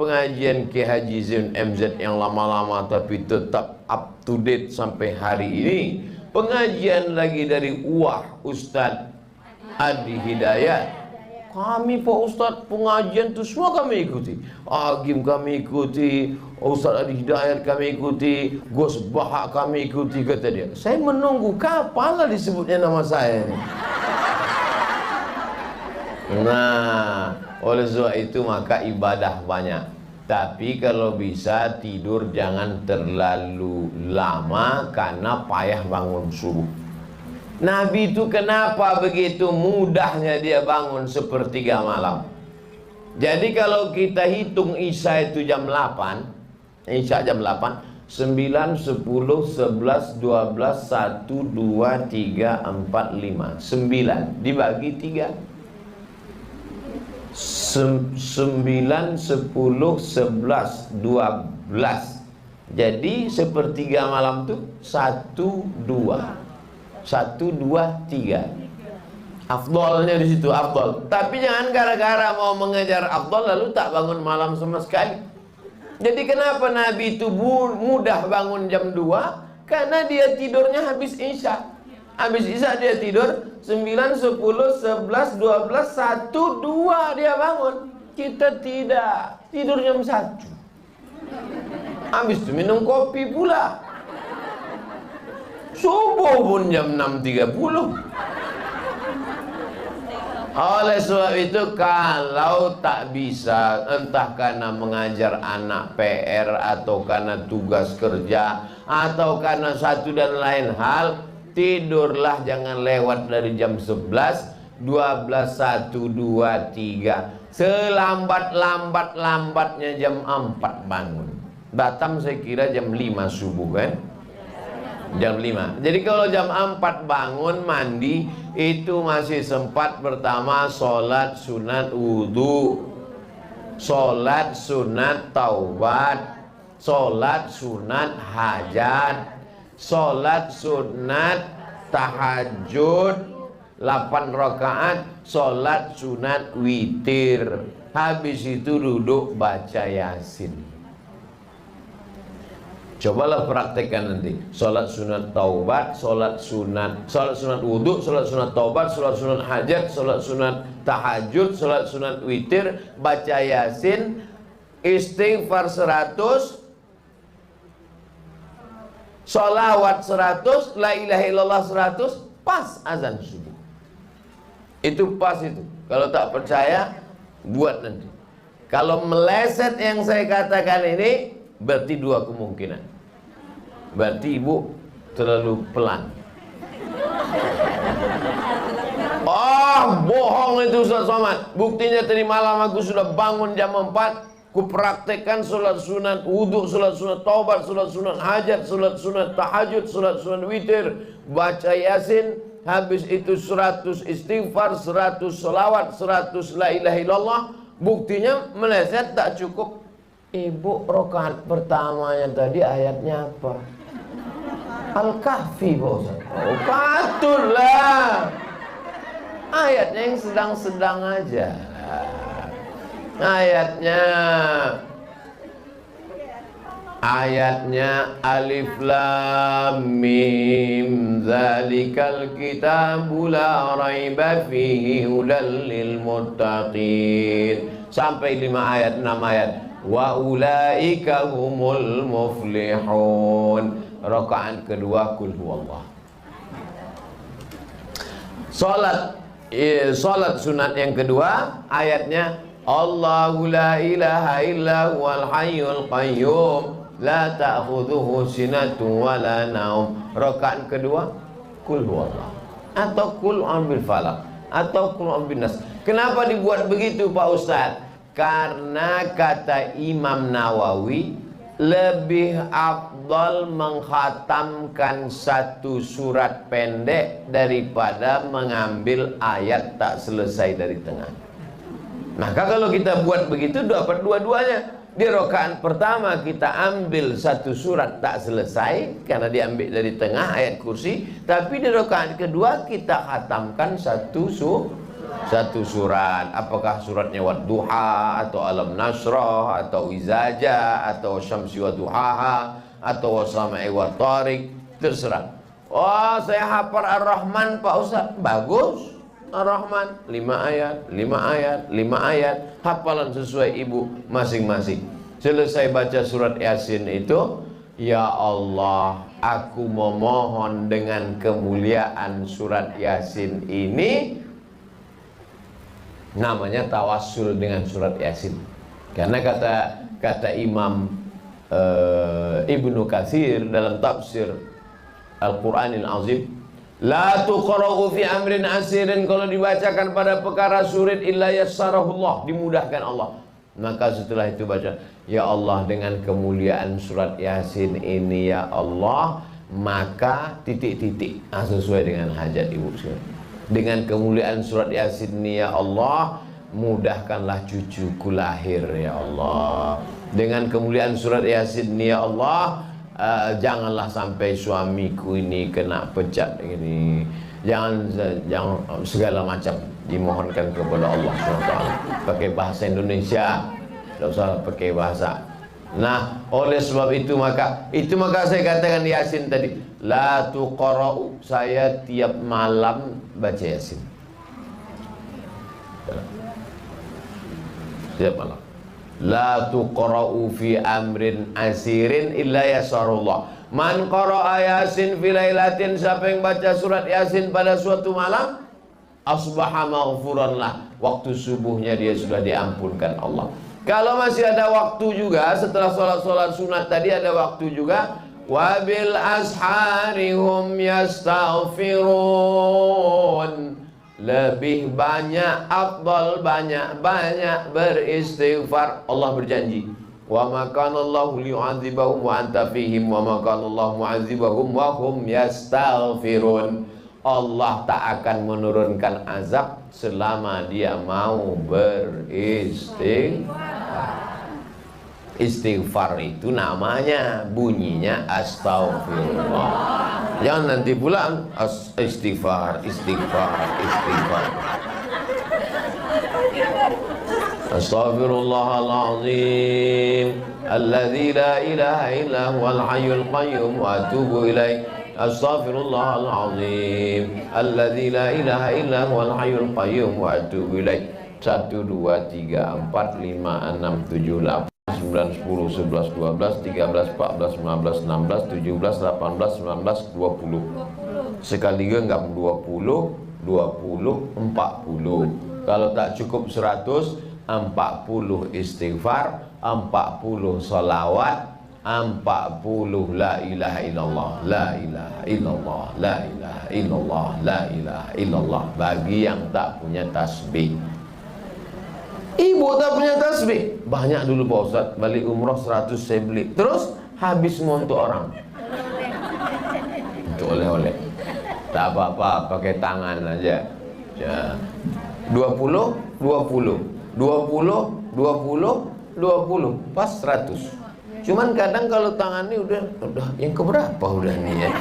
Ki Haji Zain MZ yang lama-lama tapi tetap up to date sampai hari ini. pengajian lagi dari Ustadz Adi Hidayat. Kami Pak Ustadz pengajian itu semua kami ikuti. Agim kami ikuti, Ustadz Adi Hidayat kami ikuti, Gus Bahak kami ikuti, kata dia. Saya menunggu kapan lah disebutnya nama saya ini. Nah, oleh sebab itu maka ibadah banyak. Tapi kalau bisa tidur jangan terlalu lama karena payah bangun subuh. Nabi itu kenapa begitu mudahnya dia bangun sepertiga malam? Jadi kalau kita hitung Isya itu jam 8, Isya jam 8, 9, 10, 11, 12, 1, 2, 3, 4, 5 9 dibagi 3 9, 10, 11, 12. Jadi sepertiga malam tuh 1, 2 1, 2, 3. Afdolnya di situ, afdol. Tapi jangan gara-gara mau mengejar afdol lalu tak bangun malam sama sekali. Jadi kenapa Nabi itu mudah bangun jam 2? Karena dia tidurnya habis Isya. Habis Isya dia tidur 9, 10, 11, 12, 1, 2 dia bangun. Kita tidak, tidur jam 1. Habis itu minum kopi pula. Subuh pun jam 6.30. Oleh sebab itu kalau tak bisa, entah karena mengajar anak PR atau karena tugas kerja atau karena satu dan lain hal, tidurlah jangan lewat dari jam 11, 12, 1, 2, 3. Selambat-lambatnya jam 4 bangun. Batam saya kira jam 5 subuh kan? Jam 5. Jadi kalau jam 4 bangun mandi itu masih sempat pertama sholat sunat wudhu, sholat sunat taubat, sholat sunat hajat, sholat sunat tahajud 8 rakaat, sholat sunat witir. Habis itu duduk baca Yasin. Cobalah praktekkan nanti. Sholat sunat taubat, sholat sunat wudhu, sholat sunat taubat, sholat sunat hajat, sholat sunat tahajud, sholat sunat witir, baca Yasin, istighfar 100, sholawat 100, la ilaha illallah 100, pas azan subuh. Itu pas itu. Kalau tak percaya, buat nanti. Kalau meleset yang saya katakan ini, berarti 2 kemungkinan. Berarti ibu terlalu pelan. Bohong itu Ustaz Somad. Buktinya tadi malam aku sudah bangun jam 4, ku praktekkan sholat sunat wudhu, sholat sunat taubat, sholat sunat hajat, sholat sunat tahajud, sholat sunat witir, baca Yasin, habis itu 100 istighfar, 100 sholawat, 100 la ilaha illallah. Buktinya meleset tak cukup. Ibu rakaat pertamanya tadi ayatnya apa? Al-Kahfi Pak Ustaz. Oh, patutlah. Ayatnya yang sedang-sedang aja. Ayatnya alif lam mim zalikal kitabu la raiba fihi hudal lil muttaqin. Sampai 5 ayat, 6 ayat. Wa ulaika humul muflihun. Rakaat kedua kul huwallah. Salat sunat yang kedua ayatnya Allahu la ilaha illa huwal hayyul qayyum la ta'khudhuhu sinatun wa la naum. Rakaat kedua kul huwallah atau kul ambil falaq atau kul ambil nas. Kenapa dibuat begitu Pak Ustaz? Karena kata Imam Nawawi lebih afdal mengkhatamkan satu surat pendek daripada mengambil ayat tak selesai dari tengah. Maka kalau kita buat begitu dapat dua-duanya. Di rakaat pertama kita ambil satu surat tak selesai karena diambil dari tengah ayat kursi, tapi di rakaat kedua kita khatamkan satu surat. Apakah suratnya Wadduha atau Alam Nasrah atau Izaja atau Syamsi wa Duhaha atau Wasama'i wa Tariq, terserah. Wah, saya hafal Ar-Rahman Pak Ustaz. Bagus. Ar-Rahman 5 ayat, 5 ayat, 5 ayat. Hafalan sesuai ibu masing-masing. Selesai baca surat Yasin itu, ya Allah, aku memohon dengan kemuliaan surat Yasin ini. Namanya tawassul dengan surat Yasin. Karena kata Imam Ibnu Katsir dalam tafsir Al-Quranil Azim, la tuqra'u fi amrin asirin, kalau dibacakan pada perkara sulit illa yassarahullah, dimudahkan Allah. Maka setelah itu baca, ya Allah, dengan kemuliaan surat Yasin ini ya Allah, maka titik-titik sesuai dengan hajat ibu sekalian. Dengan kemuliaan surat Yasin ini ya Allah, mudahkanlah cucuku lahir ya Allah. Dengan kemuliaan surat Yasin ini ya Allah, janganlah sampai suamiku ini kena pecat ini. Jangan segala macam dimohonkan kepada Allah SWT. Pakai bahasa Indonesia, tidak usah pakai bahasa. Nah, oleh sebab itu maka saya katakan di Yasin tadi, la tuqra'u, saya tiap malam baca Yasin. Tiap malam. La tuqra'u fi amrin asirin illa yasarullah. Man qara'a Yasin fi lailatin, siapa yang baca surat Yasin pada suatu malam, asbaha maghfuran lah, waktu subuhnya dia sudah diampunkan Allah. Kalau masih ada waktu juga setelah sholat sunat tadi, ada waktu juga, wabil asharihum yastaghfirun, lebih banyak, afdal banyak beristighfar. Allah berjanji, wa ma kana Allahu liyu'adzibahum wa anta fihim wa ma kana Allahu mu'adzibahum wa hum yastaghfirun. Allah tak akan menurunkan azab selama dia mau beristighfar. Istighfar itu namanya, bunyinya astaghfirullah. Jangan nanti pulang istighfar. Astaghfirullahaladzim alladzi la ilaha illa huwal hayyul qayyum wa atubu ilaih. Astaghfirullahaladzim alladzi la ilaha illa huwal hayyul qayyum wa atubu ilaih. 1 2 3 4 5 6 7 8 9 10 11 12 13 14 15 16 17 18 19 20. Sekali genggam 20 40. Kalau tak cukup 100, 40 istighfar, 40 salawat, 40 la ilaha illallah, la ilaha illallah, la ilaha illallah, la ilaha illallah. Bagi yang tak punya tasbih. Ibu tak punya tasbih, banyak dulu Pak Ustaz, balik umroh 100 saya beli, terus habis semua untuk orang, untuk oleh-oleh. Tak apa-apa, pakai tangan aja. 20 pas 100. Cuman kadang kalau tangan ini udah yang keberapa udah nih ya.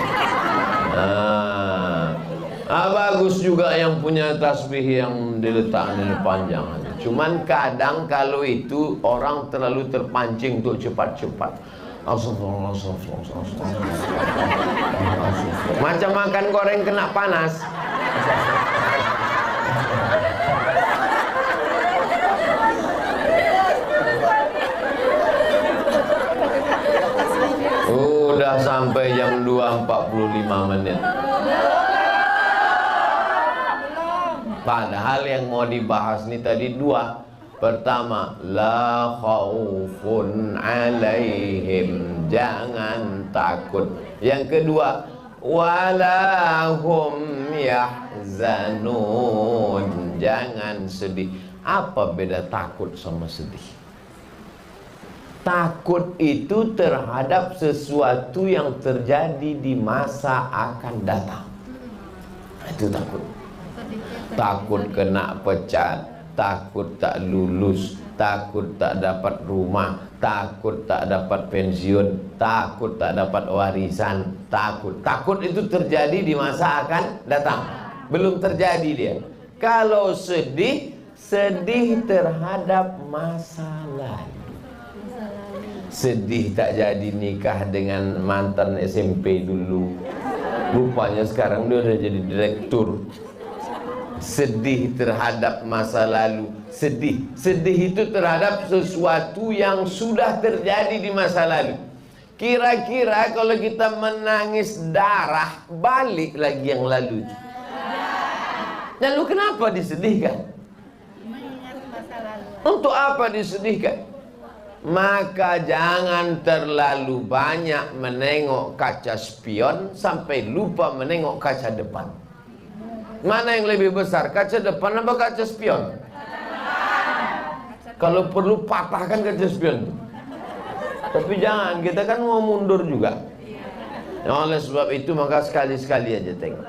Bagus juga yang punya tasbih yang diletakkan panjang. Cuman kadang kalau itu orang terlalu terpancing untuk cepat-cepat. Macam makan goreng kena panas. Udah sampai jam 2.45 menit. Padahal yang mau dibahas nih tadi 2. Pertama, la khaufun alaihim, jangan takut. Yang kedua, wala hum yahzanun, jangan sedih. Apa beda takut sama sedih? Takut itu terhadap sesuatu yang terjadi di masa akan datang. Itu takut. Takut kena pecat, takut tak lulus, takut tak dapat rumah, takut tak dapat pensiun, takut tak dapat warisan, takut itu terjadi di masa akan datang. Belum terjadi dia. Kalau sedih terhadap masa lalu. Sedih tak jadi nikah dengan mantan SMP dulu. Rupanya sekarang dia udah jadi direktur. Sedih terhadap masa lalu. Sedih itu terhadap sesuatu yang sudah terjadi di masa lalu. Kira-kira kalau kita menangis darah, balik lagi yang lalu. Lalu kenapa disedihkan? Untuk apa disedihkan? Maka jangan terlalu banyak menengok kaca spion sampai lupa menengok kaca depan. Mana yang lebih besar, kaca depan apa kaca spion? Kalau perlu patahkan kaca spion. Tapi jangan, kita kan mau mundur juga. Oleh sebab itu maka sekali-sekali aja tengok.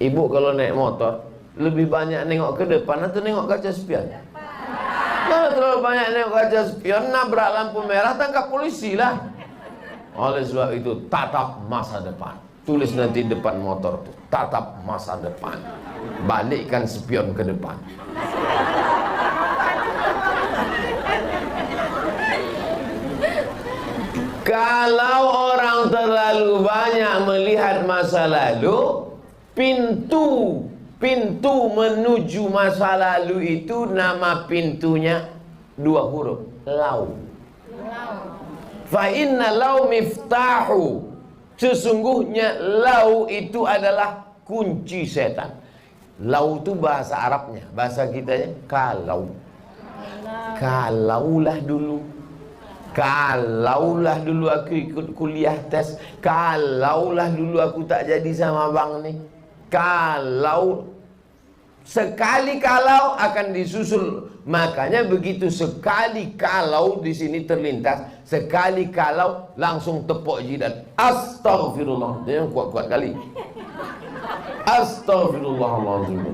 Ibu kalau naik motor lebih banyak nengok ke depan atau nengok kaca spion? Kalau terlalu banyak nengok kaca spion, nabrak lampu merah, tangkap polisi lah. Oleh sebab itu, tatap masa depan. Tulis nanti depan motor tuh, tatap masa depan. Balikkan spion ke depan. Kalau orang terlalu banyak melihat masa lalu, pintu menuju masa lalu itu nama pintunya 2 huruf, lau. Fa inna lau miftahu. Sesungguhnya lau itu adalah kunci setan. Lau itu bahasa Arabnya, bahasa kitanya kalau. Kalaulah dulu aku ikut kuliah tes, kalaulah dulu aku tak jadi sama bang nih. Sekali kalau akan disusul. Makanya begitu sekali kalau di sini terlintas, sekali kalau langsung tepuk jidat. Astaghfirullah. Jangan kuat-kuat kali. Astaghfirullahaladzim.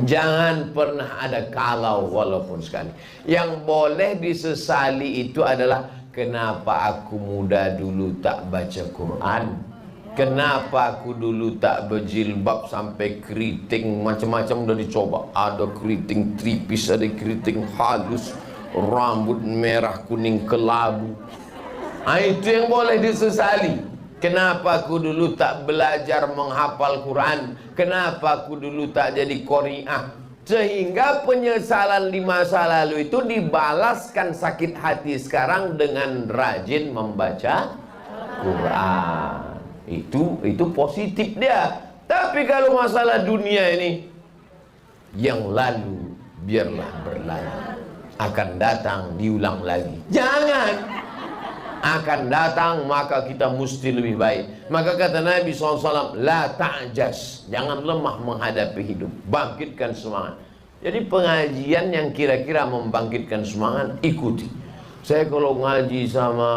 Jangan pernah ada kalau walaupun sekali. Yang boleh disesali itu adalah kenapa aku muda dulu tak baca Quran. Kenapa aku dulu tak berjilbab sampai keriting, macam-macam udah dicoba. Ada keriting tripis, ada keriting halus, rambut merah kuning kelabu. Itu yang boleh disesali. Kenapa aku dulu tak belajar menghafal Quran? Kenapa aku dulu tak jadi qari'ah? Sehingga penyesalan di masa lalu itu dibalaskan sakit hati sekarang dengan rajin membaca Quran. Itu positif dia. Tapi kalau masalah dunia ini, yang lalu biarlah berlalu, akan datang diulang lagi. Jangan. Akan datang, maka kita mesti lebih baik. Maka kata Nabi SAW, la ta'jas, jangan lemah menghadapi hidup, bangkitkan semangat. Jadi pengajian yang kira-kira membangkitkan semangat, ikuti. Saya kalau ngaji sama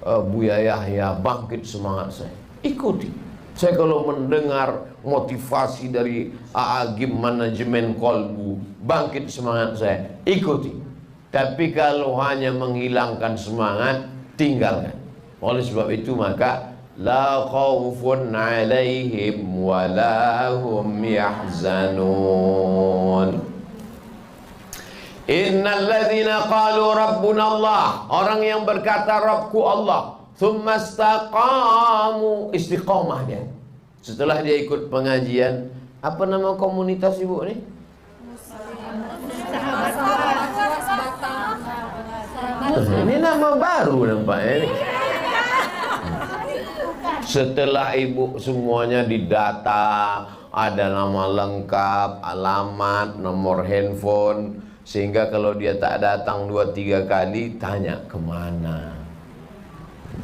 Buya Yahya, bangkit semangat saya, ikuti. Saya kalau mendengar motivasi dari Agim Manajemen Kolbu, bangkit semangat saya, ikuti. Tapi kalau hanya menghilangkan semangat, tinggalkan. Oleh sebab itu maka la khaufun alaihim wa la hum yahzanun. Innal ladzina qalu rabbuna Allah, orang yang berkata Rabbku Allah, tsumma istaqamu, istiqamah dia. Setelah dia ikut pengajian, apa nama komunitas ibu nih? Ini nama baru nampaknya ini. Setelah ibu semuanya didata, ada nama lengkap, alamat, nomor handphone, sehingga kalau dia tak datang 2-3 kali, tanya kemana,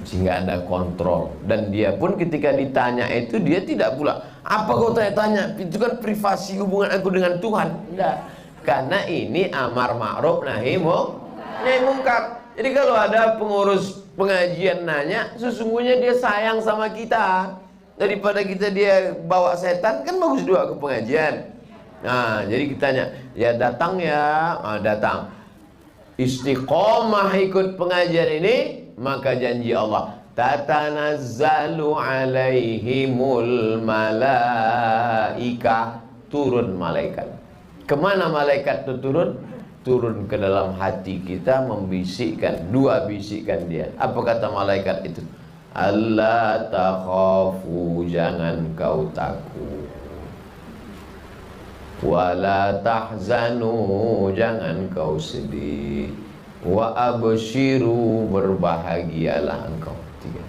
sehingga ada kontrol. Dan dia pun ketika ditanya itu, dia tidak pula, apa kau tanya-tanya, itu kan privasi hubungan aku dengan Tuhan. Tidak, karena ini amar ma'ruf nahi mungkar. Jadi kalau ada pengurus pengajian nanya, sesungguhnya dia sayang sama kita. Daripada kita dia bawa setan, kan bagus juga ke pengajian. Nah, jadi kita tanya, ya datang ya, datang. Istiqomah ikut pengajian ini, maka janji Allah, tatanazzalu alaihimul malaika, turun malaikat. Kemana malaikat itu turun? Turun ke dalam hati kita, membisikkan, 2 bisikan dia. Apa kata malaikat itu? alla takhafu, jangan kau takut, wala tahzanu, jangan kau sedih, wa abshiru, berbahagialah engkau. Tiga.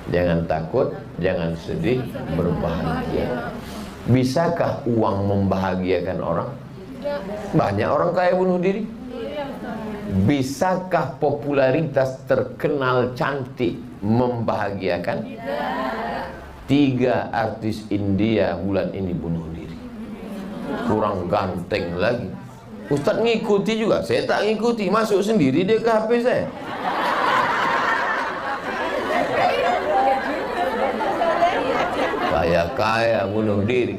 Jangan takut, jangan sedih, berbahagia. Bisakah uang membahagiakan orang? Banyak orang kaya bunuh diri. Bisakah popularitas, terkenal, cantik membahagiakan? 3 artis India bulan ini bunuh diri. Kurang ganteng lagi. Ustaz ngikuti juga, saya tak ngikuti, masuk sendiri dia ke HP saya. Kaya bunuh diri.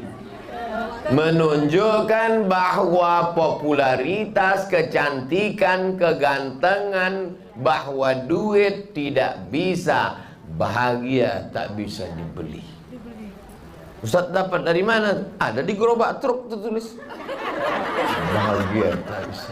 Menunjukkan bahwa popularitas, kecantikan, kegantengan, bahwa duit tidak bisa, bahagia tak bisa dibeli. Ustaz dapat dari mana? Ada di gerobak truk tertulis. Bahagia tak bisa.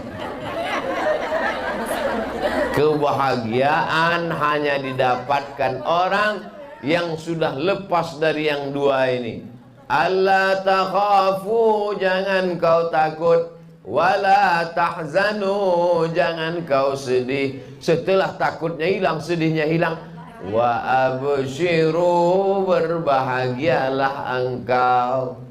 Kebahagiaan hanya didapatkan orang yang sudah lepas dari yang dua ini. Alla takhafu, jangan kau takut, wala tahzanu, jangan kau sedih. Setelah takutnya hilang, sedihnya hilang, wa abshiru, berbahagialah engkau.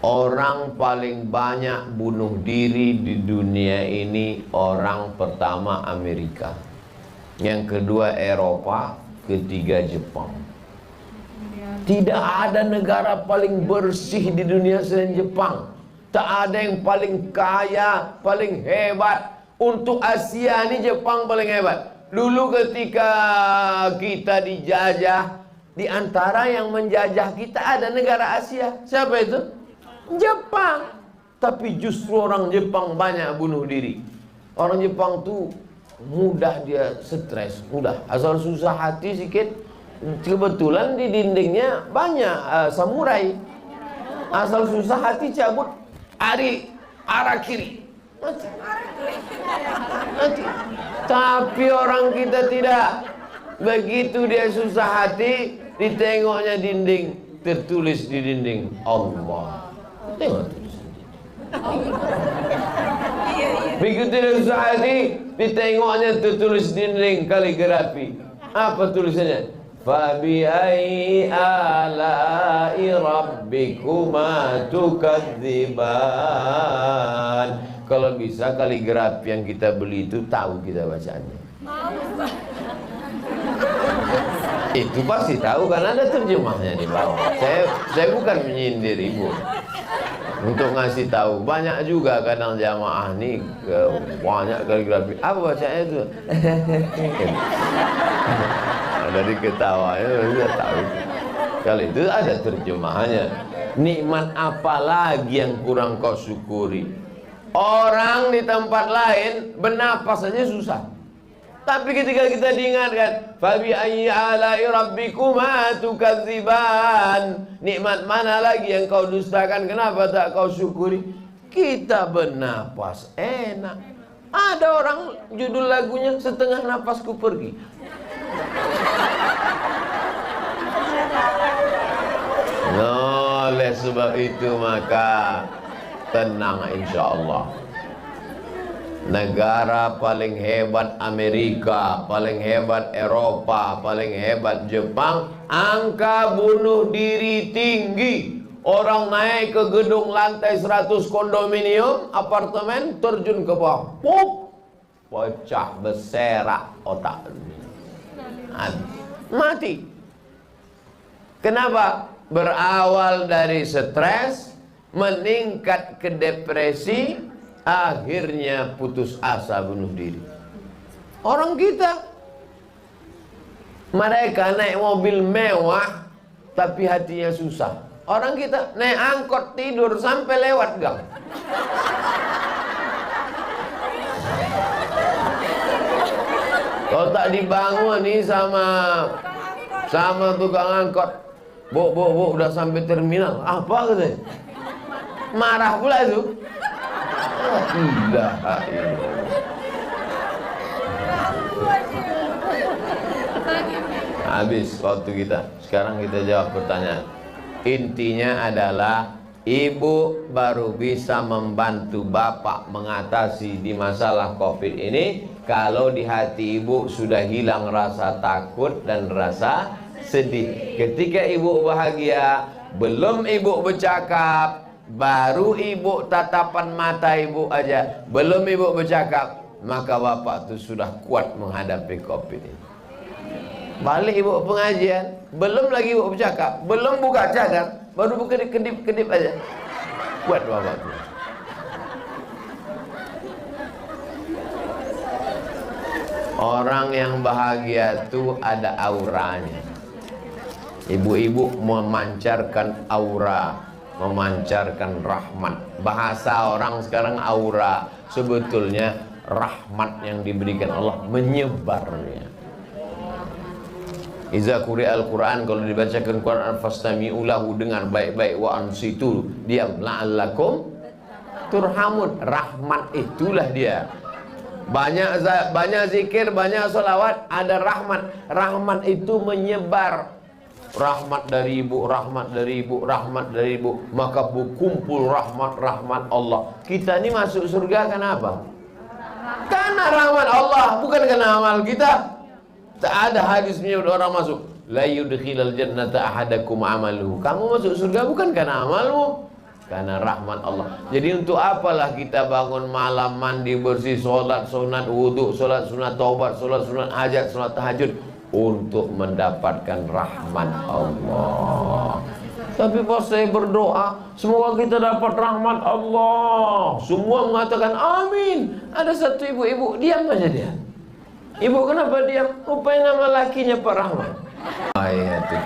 Orang paling banyak bunuh diri di dunia ini, orang pertama Amerika, yang kedua Eropa, ketiga Jepang. Tidak ada negara paling bersih di dunia selain Jepang. Tak ada yang paling kaya, paling hebat. Untuk Asia ini Jepang paling hebat. Dulu ketika kita dijajah, di antara yang menjajah kita ada negara Asia. Siapa itu? Jepang. Tapi justru orang Jepang banyak bunuh diri. Orang Jepang tuh mudah dia stres, mudah. Asal susah hati sedikit, kebetulan di dindingnya banyak samurai. Asal susah hati cabut arah kiri, mati. Mati. Tapi orang kita tidak. Begitu dia susah hati, ditengoknya dinding, tertulis di dinding Allah. Tengok tulisan dinding. Begitu dia susah hati, ditengoknya tertulis dinding kaligrafi. Apa tulisannya? Fabi ayyi ala'i rabbikuma tukadziban. Kalau bisa kaligrafi yang kita beli itu tahu kita bacanya. Itu pasti tahu karena ada terjemahnya di bawah. Saya bukan menyindir ibu. Untuk ngasih tahu, banyak juga kadang jamaah nih banyak kaligrafi. Apa bacanya itu? Dari ketawanya sudah tahu. Kalau itu ada terjemahannya. Nikmat apa lagi yang kurang kau syukuri? Orang di tempat lain bernapas saja susah. Tapi ketika kita diingatkan, fabi ayyi ala'i rabbikuma tukadziban, nikmat mana lagi yang kau dustakan, kenapa tak kau syukuri? Kita bernapas enak. Ada orang judul lagunya setengah napasku pergi. Oleh sebab itu maka tenang insyaallah. Negara paling hebat Amerika, paling hebat Eropa, paling hebat Jepang, angka bunuh diri tinggi. Orang naik ke gedung lantai 100 kondominium, apartemen, terjun ke bawah, pop, pecah, berserak otak, mati. Kenapa? Berawal dari stres, meningkat ke depresi, akhirnya putus asa bunuh diri. Orang kita, mereka naik mobil mewah tapi hatinya susah. Orang kita naik angkot tidur sampai lewat gang. Kalau tak dibangun nih sama tukang angkot, bu, udah sampai terminal. Apa katanya? Marah pula itu. Habis waktu kita. Sekarang kita jawab pertanyaan. Intinya adalah ibu baru bisa membantu bapak mengatasi di masalah COVID ini kalau di hati ibu sudah hilang rasa takut dan rasa sedih. Ketika ibu bahagia, belum ibu bercakap, baru ibu tatapan mata ibu aja, belum ibu bercakap, maka bapak itu sudah kuat menghadapi COVID ini. Balik ibu pengajian, belum lagi ibu bercakap, belum buka cadar, baru buka kedip-kedip aja, kuat bapak itu. Orang yang bahagia itu ada auranya. Ibu-ibu memancarkan aura, memancarkan rahmat. Bahasa orang sekarang aura, sebetulnya rahmat yang diberikan Allah menyebarnya. Iza quri'al Quran, kalau dibacakan Quran fastami'u lahu, dengar baik-baik, wa ansitu, diam, la'allakum turhamun. Rahmat itulah dia. Banyak zikir, banyak salawat, ada rahmat. Rahmat itu menyebar. Rahmat dari ibu, rahmat dari ibu, rahmat dari ibu, maka berkumpul rahmat Allah. Kita ini masuk surga kenapa? Karena rahmat Allah, bukan karena amal kita. Tak ada hadis menyebut orang masuk la yudkhilal jannata ahadakum amaluhu. Kamu masuk surga bukan karena amalmu, karena rahmat Allah. Jadi untuk apalah kita bangun malam, mandi bersih, solat sunat wudu, solat sunat taubat, solat sunat hajat, solat tahajud, untuk mendapatkan rahmat Allah. Tapi pas saya berdoa, semoga kita dapat rahmat Allah, semua mengatakan amin. Ada satu ibu-ibu diam aja dia. Ibu kenapa diam? Rupanya nama lakinya Pak Rahmat. Ayat itu.